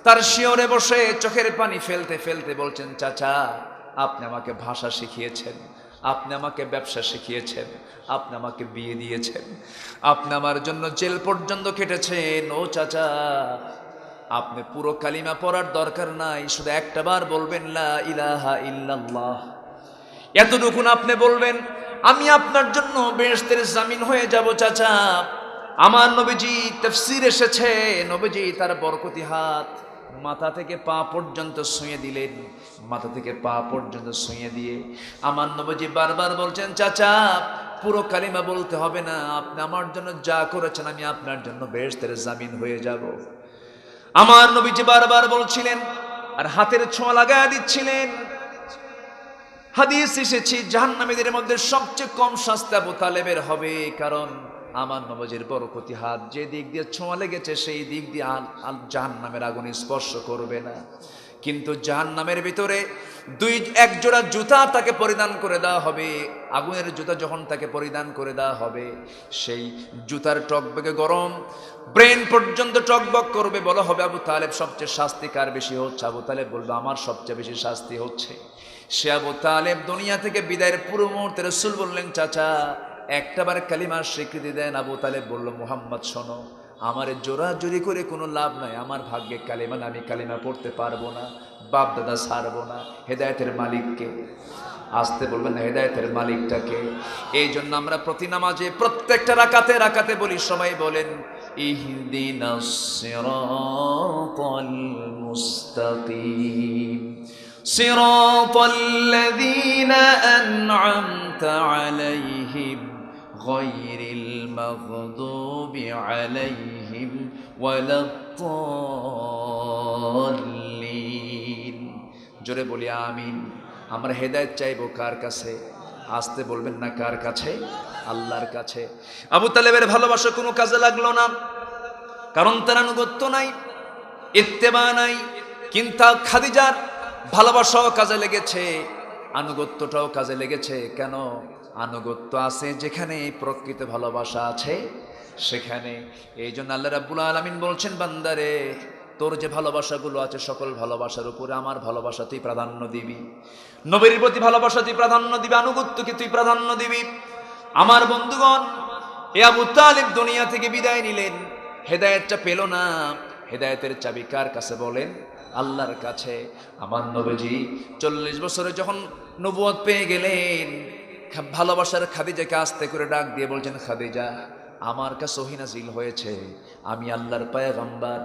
তার শিয়রে বসে চোখের পানি ফেলতে ফেলতে বলছেন, চাচা আপনি আমাকে ভাষা শিখিয়েছেন, আপনি আমাকে ব্যবসা শিখিয়েছেন, আপনি আমাকে বিয়ে দিয়েছেন, আপনি আমার জন্য জেল পর্যন্ত কেটেছেন। ও চাচা, আপনি পুরো কালিমা পড়ার দরকার নাই, শুধু একটা বার বলবেন লা ইলাহা ইল্লাল্লাহ। এতটুকুন আপনি বলবেন, আমি আপনার জন্য বেহেশতের জামিন হয়ে যাব। চাচা আমার নবীজি তাফসীর এসেছে, নবীজি তার বরকতি হাত মাথা থেকে পা পর্যন্ত ছুঁয়ে দিলেন। মাথা থেকে পা পর্যন্ত ছুঁয়ে দিয়ে আমার নবীজি বারবার বলছেন, চাচা পুরো কালিমা বলতে হবে না, আপনি আমার জন্য যা করেছেন আমি আপনার জন্য বেহেশতের জামিন হয়ে যাব। আমার নবীজি বারবার বলছিলেন আর হাতের ছোঁয়া লাগায় দিচ্ছিলেন। হাদিস এসেছে জাহান্নামীদের মধ্যে সবচেয়ে কম শাস্তি আবু তালেবের হবে, কারণ আমার নবীজির বরকতি হাত যে দিক দিয়ে ছোঁয়া লেগেছে সেই দিক দিয়ে জাহান্নামের আগুন স্পর্শ করবে না। কিন্তু জাহান্নামের ভিতরে এক জোড়া জুতা তাকে পরিধান করে দেওয়া হবে। আগুনের জুতা যখন তাকে পরিধান করে দেওয়া হবে, সেই জুতার টকবকে গরম, ব্রেন পর্যন্ত টকবক করবে। বলা হবে, আবু তালেব সবচেয়ে শাস্তি কার বেশি হচ্ছে? আবু তালেব বলবে, আমার সবচেয়ে বেশি শাস্তি হচ্ছে সে আবু তালেব দুনিয়া থেকে বিদায়ের পূর্ব মুহূর্তে রাসূল বললেন, চাচা একটাবার কালিমার স্বীকৃতি দেন। আবু তালেব বলল, মুহাম্মদ শোনো, আমার জোরাজুরি করে কোনো লাভ নাই, আমার ভাগ্যে কালিমা না, আমি কালিমা পড়তে পারবো না, বাপ দাদা ছাড়বো না। হেদায়েতের মালিককে আসতে বলবেন না, হেদায়েতের মালিকটাকে। এই জন্য আমরা প্রতি নামাজে প্রত্যেকটা রাকাতে রাকাতে বলি, সবাই বলেন ইহদিনাস সিরাতাল মুস্তাকিম সিরাতাল্লাযীনা আন'আমতা আলাইহিম গায়রিল মাগদুবি আলাইহিম ওয়ালাদ-দাল্লিন। জোরে বলি আমিন। আমরা হেদায়েত চাইবো কার কাছে? আসতে বলবেন না, কার কাছে? আল্লাহর কাছে। আবু তালেবের ভালোবাসা কোনো কাজে লাগলো না, কারণ তার আনুগত্য নাই, ইত্তেবা নাই। কিন্তু খাদিজার ভালোবাসাও কাজে লেগেছে, আনুগত্যটাও কাজে লেগেছে। কেন? আনুগত্য আছে যেখানে প্রকৃত ভালোবাসা আছে সেখানে। এই জন্য আল্লাহ রাব্বুল আলামিন বলছেন, বান্দারে তোর যে ভালোবাসাগুলো আছে সকল ভালোবাসার উপরে আমার ভালোবাসা তুই প্রাধান্য দিবি, নবীর প্রতি ভালোবাসা তুই প্রাধান্য দিবি, আনুগত্যকে তুই প্রাধান্য দিবি। আমার বন্ধুগণ, এ আবু তালিব দুনিয়া থেকে বিদায় নিলেন, হেদায়েতটা পেল না। হেদায়েতের চাবি কার কাছে বলেন? আল্লাহর কাছে। আমার নবীজি 40 বছরে যখন নবুয়ত পেয়ে গেলেন, ভালোবাসার খাদিজাকে আস্তে করে ডাক দিয়ে বলছেন, খাদিজা আমার কাছে ওহী নাযিল হয়েছে, আমি আল্লাহর পয়গম্বর,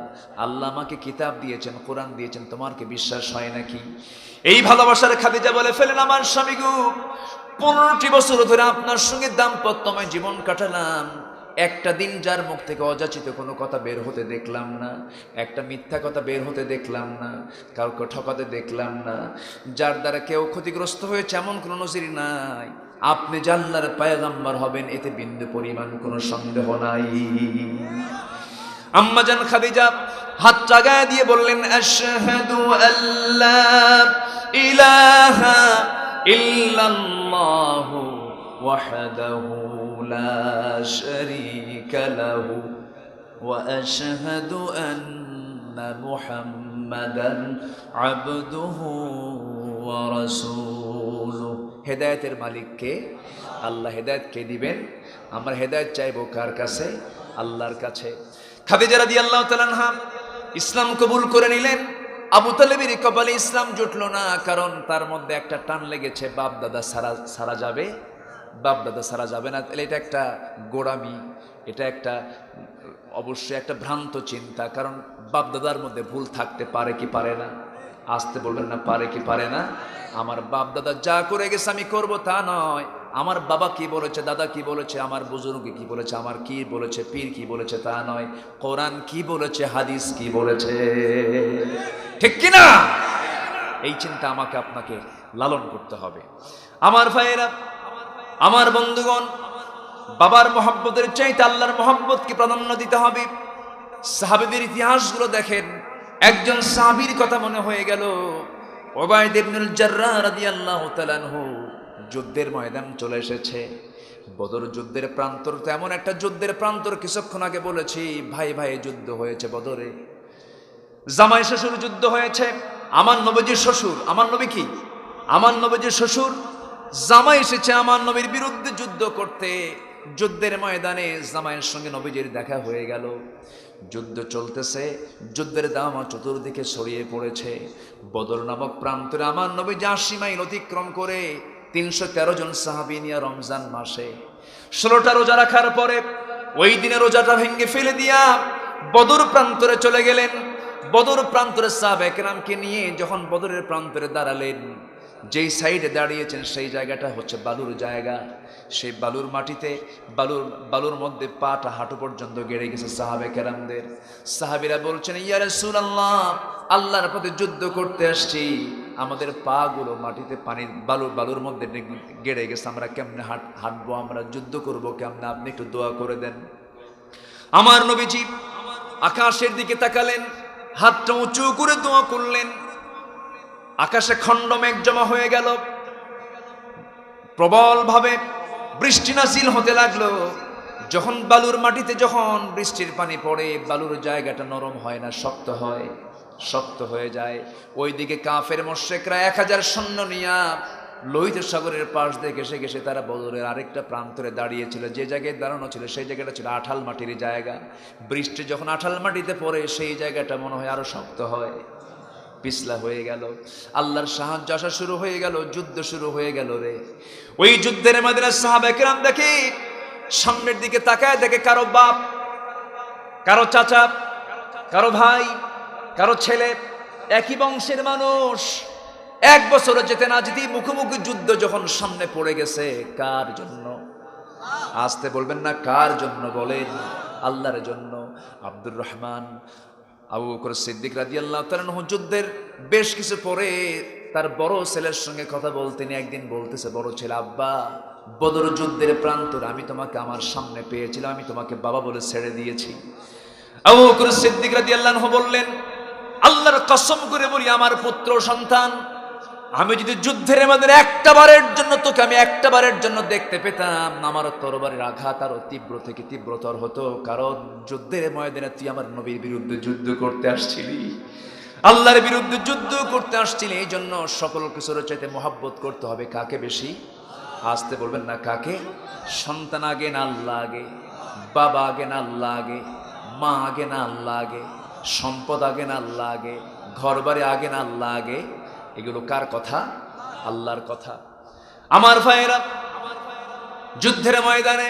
আল্লাহ আমাকে কিতাব দিয়েছেন, কোরআন দিয়েছেন, তোমার কি বিশ্বাস হয় নাকি? এই ভালোবাসার খাদিজা বলে ফেলেন, আমার স্বামী গো, 15টি বছর ধরে আপনার সঙ্গে দাম্পত্যময় জীবন কাটালাম, একটা দিন যার মুখ থেকে অযাচিত কোনো কথা বের হতে দেখলাম না, একটা মিথ্যা কথা বের হতে দেখলাম না, কাউকে ঠকাতে দেখলাম না, যার দ্বারা কেউ ক্ষতিগ্রস্ত হয়েছে এমন কোনো নজির নাই। আপনি যে আল্লাহর পয়গম্বর হবেন এতে বিন্দু পরিমাণ কোনো সন্দেহ নাই। আম্মা জান খাদিজা হাত চাগায় দিয়ে বললেন, আশহাদু আল্লা ইলাহা ইল্লাল্লাহু ওয়াহদাহু লা শারীকা লাহু ওয়া আশহাদু আন্না মুহাম্মাদান আবদুহু ওয়া রাসূলুহু। হেদায়েতের মালিককে আল্লাহ। হেদায়েত কে দিবেন? আমরা হেদায়েত চাইবো কার কাছে? আল্লাহর কাছে। খাদিজা রাদিয়াল্লাহু তাআলা আনহা ইসলাম কবুল করে নিলেন। আবু তালেবের কপালে ইসলাম জুটলো না, কারণ তার মধ্যে একটা টান লেগেছে, বাপ দাদা সারা যাবে, বাপ দাদা সারা যাবে না। তাহলে এটা একটা গোড়ামি, এটা একটা অবশ্যই একটা ভ্রান্ত চিন্তা। কারণ বাপ দাদার মধ্যে ভুল থাকতে পারে কি পারে না? আসতে বলবেন না, পারে কি পারে না? আমার বাপ দাদা যা করে গেছে আমি করব তা নয়। আমার বাবা কি বলেছে, দাদা কি বলেছে, আমার বুজুর্গ কি বলেছে, আমার কি বলেছে, পীর কি বলেছে তা নয়, কোরআন কি বলেছে, হাদিস কি বলেছে, ঠিক কি না? এই চিন্তা আমাকে আপনাকে লালন করতে হবে। আমার ভাইয়েরা, আমার বন্ধুগণ, বাবার মহব্বতের চাইতে আল্লাহর মহব্বতকে প্রাধান্য দিতে হবে। সাহাবীদের ইতিহাসগুলো দেখেন, একজন সাহাবীর কথা মনে হয়ে গেল, উবাইদ ইবনুল জাররাহ রাদিয়াল্লাহু তাআলা আনহু। যুদ্ধের ময়দান চলে এসেছে, বদর যুদ্ধের প্রান্তর। তো এমন একটা যুদ্ধের প্রান্তর, কিছুক্ষণ আগে বলেছি ভাই ভাই যুদ্ধ হয়েছে বদরে, জামাই শ্বশুর যুদ্ধ হয়েছে। আমার নবীজির শ্বশুর, আমার নবী কি, আমার নবীজির শ্বশুর জামাই এসেছে আমার নবীর বিরুদ্ধে যুদ্ধ করতে। যুদ্ধের ময়দানে জামাইয়ের সঙ্গে নবীজির দেখা হয়ে গেল। যুদ্ধ চলতেছে, যুদ্ধের দামা চতুর্দিকে ছড়িয়ে পড়েছে। বদর নামক প্রান্তরে আমার নবীজি 80 মাইল অতিক্রম করে 313 জন সাহাবী নিয়ে রমজান মাসে 16টা রোজা রাখার পরে ওই দিনে রোজাটা ভেঙে ফেলে দিয়া বদর প্রান্তরে চলে গেলেন। বদর প্রান্তরে সাহাবায়ে কেরামকে নিয়ে যখন বদরের প্রান্তরে দাঁড়ালেন, যেই সাইডে দাঁড়িয়েছেন সেই জায়গাটা হচ্ছে বালুর জায়গা। সেই বালুর মাটিতে বালুর মধ্যে পাটা হাঁটু পর্যন্ত গেড়ে গেছে সাহাবায়ে কেরামদের। সাহাবীরা বলছেন, ইয়া রাসূলুল্লাহ, আল্লাহর পথে যুদ্ধ করতে আসছি, আমাদের পা গুলো মাটিতে পানির বালুর মধ্যে গেড়ে গেছে, আমরা কেমনে হাঁটবো, আমরা যুদ্ধ করবো কেমনে, আপনি একটু দোয়া করে দেন। আমার নবীজি আকাশের দিকে তাকালেন, হাতটা উঁচু করে দোয়া করলেন। আকাশে খণ্ড মেঘ জমা হয়ে গেল, প্রবল ভাবে বৃষ্টি নাযিল হতে লাগলো। যখন বালুর মাটিতে যখন বৃষ্টির পানি পড়ে, বালুর জায়গাটা নরম হয় না, শক্ত হয়। শক্ত হয়ে যায়। ওইদিকে কাফের মুশরিকরা 1000 সৈন্য নিয়া লোহিত সাগরের পাশ দিয়ে ঘেসে ঘেসে তারা বদরের আরেকটা প্রান্তরে দাঁড়িয়েছিল। যে জায়গায় দাঁড়ানো ছিল সেই জায়গাটা ছিল আঠাল মাটির জায়গা। বৃষ্টি যখন আঠাল মাটিতে পড়ে সেই জায়গাটা মনে হয় আরো শক্ত হয়, পিছলা হয়ে গেল। আল্লাহর সাহায্য আসা শুরু হয়ে গেল, যুদ্ধ শুরু হয়ে গেল রে। ওই যুদ্ধের মধ্যে সাহাবায়ে কেরাম দেখে সামনের দিকে তাকায়, দেখে কারো বাপ, কারো চাচা, কারো ভাই, কারো ছেলে, একই বংশের মানুষ, 1 বছর যেতে না যেতেই মুখোমুখি যুদ্ধ যখন সামনে পড়ে গেছে। কার জন্য? আসতে বলবেন না, কার জন্য বলেন? আল্লাহর জন্য। আব্দুর রহমান আবু বকর সিদ্দিক রাদিয়াল্লাহু তাআলা আনহু যুদ্ধের বেশ কিছু পরে তার বড় ছেলের সঙ্গে কথা বলতেন। একদিন বলতেছে বড় ছেলে, আব্বা, বদর যুদ্ধের প্রান্তরে আমি তোমাকে আমার সামনে পেয়েছিলাম, আমি তোমাকে বাবা বলে ছেড়ে দিয়েছি। আবু বকর সিদ্দিক রাদিয়াল্লাহু আনহু বললেন, আল্লাহর কসম করে বলি আমার পুত্র সন্তান, আমি যদি যুদ্ধের মধ্যে একটা বারের জন্য তোকে আমি একটা বারের জন্য দেখতে পেতাম, আমার তরবারির আঘাত আরো তীব্র থেকে তীব্রতর হতো। কারণ যুদ্ধের ময়দানে তুই আমার নবীর বিরুদ্ধে যুদ্ধ করতে আসছিলি, আল্লাহর বিরুদ্ধে যুদ্ধ করতে আসছিলি। এই জন্য সকল কিছুর চাইতে মহব্বত করতে হবে কাকে বেশি? আসতে বলবেন না, কাকে? সন্তান আগে না আল্লাহ আগে? বাবা আগে না আল্লাহ আগে? মা আগে না আল্লাহ আগে? সম্পদ আগে না আল্লাহ আগে? ঘর বাড়ি আগে না আল্লাহ আগে? এগুলো কার কথা? আল্লাহর কথা। আমার ভাইয়েরা, যুদ্ধের ময়দানে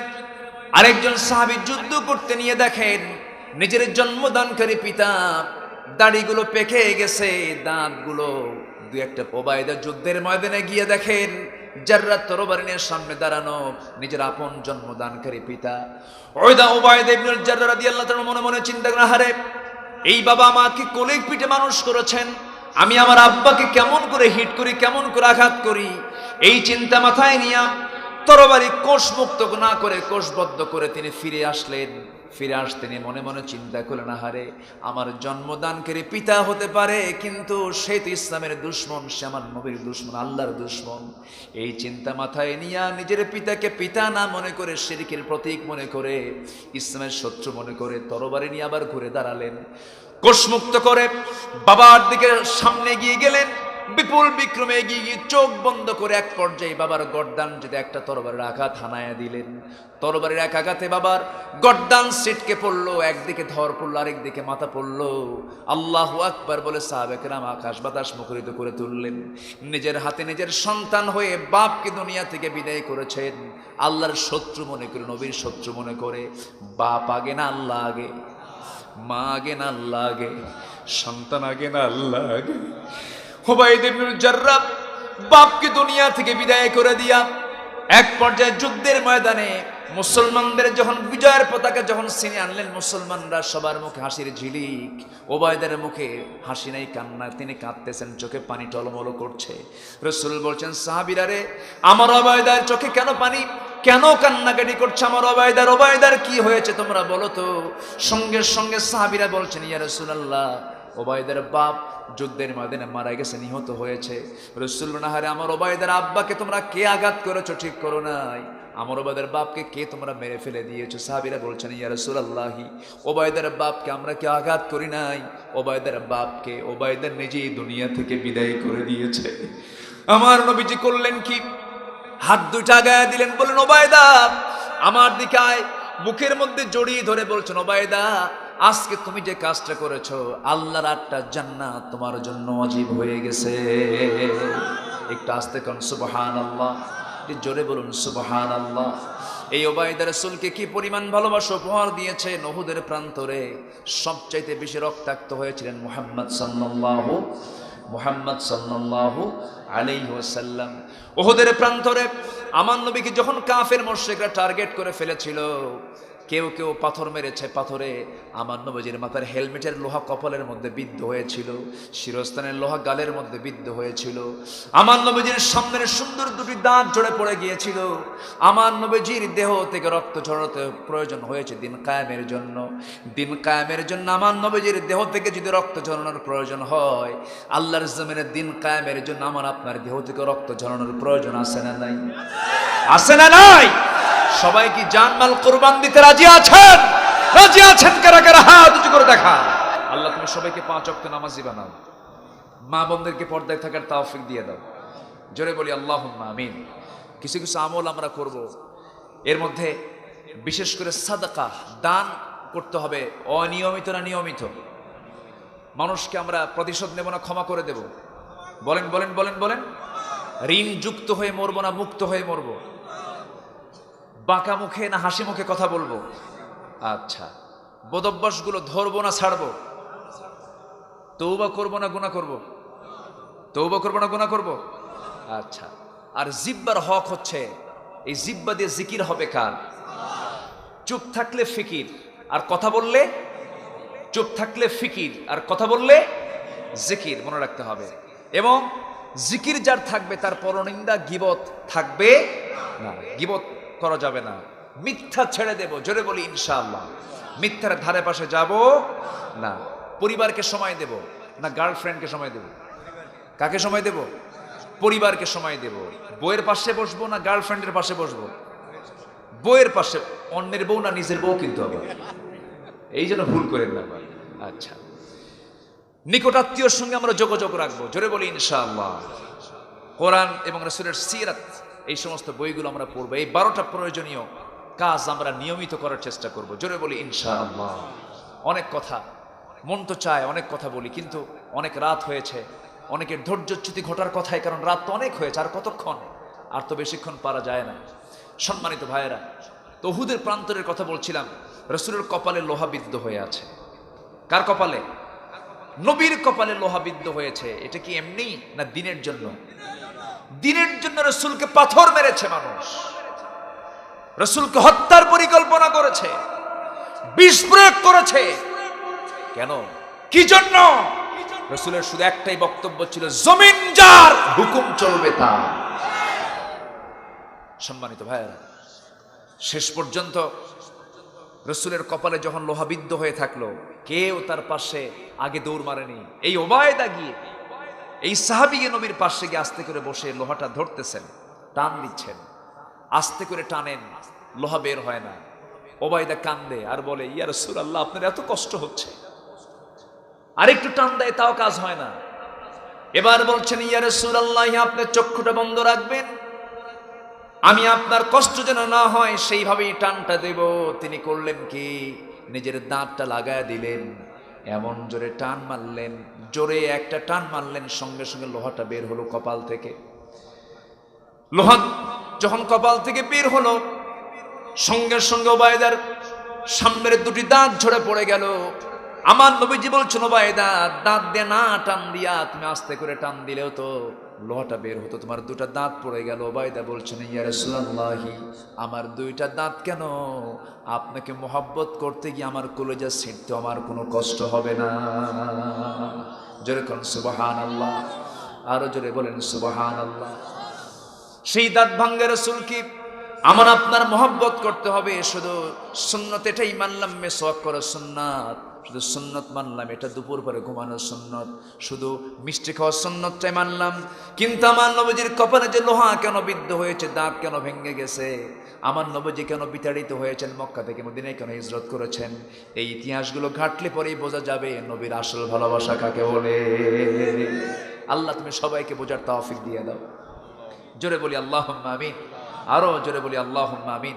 আরেকজন সাহাবী যুদ্ধ করতে নিয়ে দেখেন নিজের জন্মদানকারী পিতা দাড়িগুলো পেকে গেছে, দাঁতগুলো দুই একটা ওবায়দা যুদ্ধের ময়দানে গিয়ে দেখেন জাররা তরবারিনের সামনে দাঁড়ানো নিজের আপন জন্মদানকারী পিতা ওবায়দা ইবনুল জাররা রাদিয়াল্লাহু তাআলা মনে মনে চিন্তা করেন, হারে এই বাবা আমাকে কোলে পিঠে মানুষ করেছেন, আমি আমার আব্বাকে কেমন করে হিট করি, কেমন করে আঘাত করি। এই চিন্তা মাথায় নিয়ে তরবারি কোষমুক্ত না করে কোষবদ্ধ করে তিনি ফিরে আসলেন। ফিরে আসতে নিয়ে মনে মনে চিন্তা করলেন, হারে আমার জন্মদানকারী পিতা হতে পারে, কিন্তু সে তো ইসলামের দুশ্মন, সে আমার নবীর দুশ্মন, আল্লাহর দুশ্মন। এই চিন্তা মাথায় নিয়ে নিজের পিতাকে পিতা না মনে করে, শিরকের প্রতীক মনে করে, ইসলামের শত্রু মনে করে তরবারি নিয়ে আবার ঘুরে দাঁড়ালেন। কোষমুক্ত করে বাবার দিকে সামনে গিয়ে গেলেন, বিপুল বিক্রমে এগিয়ে গিয়ে চোখ বন্ধ করে এক পর্যায়ে বাবার গর্দান যদি একটা তরবারির আঘাত হানায়া দিলেন। তরবারির এক আঘাতে বাবার গর্দান ছিটকে পড়লো, একদিকে ধর পড়লো, আরেকদিকে মাথা পড়লো। আল্লাহু আকবার বলে সাহাবায়ে কেরাম আকাশ বাতাস মুখরিত করে তুললেন। নিজের হাতে নিজের সন্তান হয়ে বাপকে দুনিয়া থেকে বিদায় করেছেন, আল্লাহর শত্রু মনে করে, নবীর শত্রু মনে করে। বাপ আগে না আল্লাহ আগে? মা আগে না আল্লাহ আগে? সন্তান আগে না আল্লাহ আগে? ওবায়দা ইবনুল জাররা বাপকে দুনিয়া থেকে বিদায় করে দিয়া এক পর্যায়ে যুদ্ধের ময়দানে মুসলমানদের যখন বিজয়ের পতাকা যখন ছিনিয়ে আনলেন, মুসলমানরা সবার মুখে হাসির ঝিলিক, ওবায়দার মুখে হাসি নাই, কান্না, তিনি কাঁদতেছেন, চোখে পানি টলমল করছে। রাসূল বলছেন, সাহাবীরা রে, আমার ওবায়দার চোখে কেন পানি, কেন কান্নাকাটি করছে আমার ওবায়দার কি হয়েছে তোমরা বলো তো? সঙ্গে সঙ্গে সাহাবীরা বলছেন, ইয়া রাসূলুল্লাহ, ওবায়দার বাপ যুদ্ধের ময়দানে মারা গেছে, নিহত হয়েছে। রাসূল বলেন, আরে আমার ওবায়দার আব্বাকে তোমরা কে আঘাত করেছো, ঠিক করো নাই? আমার ওবায়দার বাপকে কে তোমরা মেরে ফেলে দিয়েছো? সাহাবীরা বলছেন, ইয়া রাসূলুল্লাহ, ওবায়দার বাপকে আমরা কি আঘাত করি নাই? ওবায়দার বাপকে ওবায়দা নিজেই দুনিয়া থেকে বিদায় করে দিয়েছে। আমার নবীজি করলেন কি? হাত দুইটা গায়ে দিলেন, বলেন, ওবায়দা আমার দিকে আয়। বুকের মধ্যে জড়িয়ে ধরে বলছেন, ওবায়দা আজকে তুমি যে কাজটা করেছো, আল্লাহর 8টা জান্নাত তোমার জন্য ওয়াজিব হয়ে গেছে। একটু আস্তে কোন সুবহানাল্লাহ, একটু জোরে বলুন সুবহানাল্লাহ। এই ওবায়দা রাসূলকে কি পরিমাণ ভালোবাসা উপহার দিয়েছে। উহুদের প্রান্তরে সবচাইতে বেশি রক্তাক্ত হয়েছিলেন মুহাম্মদ সাল্লাল্লাহু আলাইহি ওয়াসাল্লাম। উহুদের প্রান্তরে আমার নবীকে যখন কাফের মুশরিকরা টার্গেট করে ফেলেছিল, কেউ কেউ পাথর মেরেছে, পাথরে আমার নবীজির মাথার হেলমেটের লোহা কপালের মধ্যে বিদ্ধ হয়েছিল, শিরস্থানের লোহা গালের মধ্যে বিদ্ধ হয়েছিল। আমার নবীজির সামনের সুন্দর দুটি দাঁত ঝরে পড়ে গিয়েছিল। আমার নবীজির দেহ থেকে রক্ত ঝরাতে প্রয়োজন হয়েছে দিন কায়েমের জন্য। দিন কায়েমের জন্য আমার নবীজির দেহ থেকে যদি রক্ত ঝরানোর প্রয়োজন হয়, আল্লাহর জমিনে দিন কায়েমের জন্য আমার আপনার দেহ থেকে রক্ত ঝরানোর প্রয়োজন আছে না নাই? আছে না নাই? সবাই কি জানমাল কুরবান দিতে রাজি আছেন? রাজি আছেন কারা কারা? হাত উঁচু করে দেখা। আল্লাহ তুমি সবাইকে 5 ওয়াক্ত নামাজি বানাও, মা বোনদেরকে পর্দায় থাকার তৌফিক দিয়ে দাও। জোরে বলি আল্লাহুম্মা আমিন। কিছু কিছু আমল আমরা করব, এর মধ্যে বিশেষ করে সাদাকা, দান করতে হবে। অনিয়মিত না নিয়মিত? মানুষকে আমরা প্রতিশোধ নেব না ক্ষমা করে দেব? বলেন বলেন বলেন বলেন। ঋণ যুক্ত হয়ে মরবো না মুক্ত হয়ে মরবো? বাঁকা মুখে না হাসি মুখে কথা বলবো? আচ্ছা, বদভ্যাসগুলো ধরবো না ছাড়বো? তওবা করবো না গুনাহ করবো? তওবা করবো না গুনাহ করবো? আচ্ছা, আর জিব্বার হক হচ্ছে, এই জিব্বা দিয়ে জিকির হবে কার? চুপ থাকলে ফিকির, আর কথা বললে চুপ থাকলে ফিকির, আর কথা বললে জিকির, মনে রাখতে হবে। এবং জিকির যার থাকবে তার পরনিন্দা গীবত থাকবে না, গীবত করা যাবে না। মিথ্যা ছেড়ে দেব, জোরে বলি ইনশাআল্লাহ। মিথ্যার ধারে পাশে যাব না। পরিবারকে সময় দেব না গার্লফ্রেন্ডকে সময় দেব? কাকে সময় দেব? পরিবারকে সময় দেব। বউয়ের পাশে বসবো না গার্লফ্রেন্ডের পাশে বসবো? বউয়ের পাশে। অন্যের বউ না নিজের বউ কিন্তু আবার, এই জন্য ভুল করেন না। আচ্ছা, নিকটাত্মীয়র সঙ্গে আমরা যোগাযোগ রাখবো, জোরে বলি ইনশাআল্লাহ। কোরআন এবং রাসূলের সিরাত, এই সমস্ত বইগুলো আমরা পড়বো। এই 12টা প্রয়োজনীয় কাজ আমরা নিয়মিত করার চেষ্টা করব, জোরে বলি ইনশাআল্লাহ। অনেক কথা, মন তো চায় অনেক কথা বলি, কিন্তু অনেক রাত হয়েছে, অনেকের ধৈর্যচ্যুতি ঘটার কথাই, কারণ রাত তো অনেক হয়েছে, আর কতক্ষণ? আর তো বেশিক্ষণ পারা যায় না। সম্মানিত ভাইয়েরা, তো উহুদের প্রান্তরের কথা বলছিলাম। রাসূলের কপালে লোহা বিদ্ধ হয়ে আছে। কার কপালে? নবীর কপালে লোহা বিদ্ধ হয়েছে। এটা কি এমনি না দিনের জন্য? দিনের জন্য রাসূলকে পাথর মেরেছে মানুষ, রাসূলকে হত্যার পরিকল্পনা করেছে, বিষ প্রয়োগ করেছে। কেন? কি জন্য? রাসূলের শুধু একটাই বক্তব্য ছিল, জমিন যার হুকুম চলবে তার। সম্মানিত ভাইয়েরা, শেষ পর্যন্ত রাসূলের কপালে যখন লোহাবিদ্ধ হয়ে থাকলো, কেউ তার পাশে আগে দৌড় মারেনি। এই ওবায়দা গিয়ে, এই সাহাবী নবীর পাশে গিয়ে আস্তে করে বসে লোহাটা ধরতেছেন, টান দিচ্ছেন। আস্তে করে টানেন, লোহা বের হয় না। ওবায়দা কান্দে আর বলে, ইয়া রাসূলুল্লাহ, আপনার এত কষ্ট হচ্ছে। আরেকটু টান দেয়, তাও কাজ হয় না। এবার বলছেন, ইয়া রাসূলুল্লাহ, আপনি চক্ষুটা বন্ধ রাখবেন, আমি আপনার কষ্ট যেন না হয় সেইভাবেই টানটা দেব। তিনি করলেন কি, নিজের দাঁতটা লাগায় দিলেন, এমন জোরে টান মারলেন, জোরে একটা টান মারলেন, সঙ্গে সঙ্গে লোহাটা বের হলো কপাল থেকে। লোহা যখন কপাল থেকে বের হলো, সঙ্গে সঙ্গে ওবায়দার সামনের দুটি দাঁত ঝরে পড়ে গেল। আমার নবীজি বলছেন, ওবায়দা, দাঁত দিয়ে না টান দিয়া তুমি আস্তে করে টান দিলেও তো লোহাটা বের হতো, তোমার দুটা দাঁত পড়ে গেল। ওবায়দা বলছেন, ইয়া রাসূলুল্লাহ, আমার দুইটা দাঁত কেন? আপনাকে মোহাব্বত করতে গিয়ে আমার কলেজা ছিঁড়তে আমার কোনো কষ্ট হবে না। জোরে কোন সুবহানাল্লাহ, আরো জোরে বলেন সুবহানাল্লাহ। সেই দাঁত ভাঙ্গা রাসূল কি আমার আপনার মোহাব্বত করতে হবে? শুধু সুন্নত এটাই মানলাম, মেসওয়াক করা সুন্নাত, শুধু সুন্নত মানলাম, এটা দুপুর পরে ঘুমানোর সুন্নত, শুধু মিষ্টি খাওয়ার সুন্নতটাই মানলাম। কিন্তু আমার নবীজির কপালে যে লোহা কেন বিদ্ধ হয়েছে, দাঁত কেন ভেঙে গেছে, আমার নবীজি কেন বিতাড়িত হয়েছেন, মক্কা থেকে মদিনায় কেন হিজরত করেছেন, এই ইতিহাসগুলো ঘাটলে পরেই বোঝা যাবে নবীর আসল ভালোবাসা কাকে বলে। আল্লাহ তুমি সবাইকে বোঝার তৌফিক দিয়ে দাও। জোরে বলি আল্লাহুম্মা আমিন, আরো জোরে বলি আল্লাহুম্মা আমিন।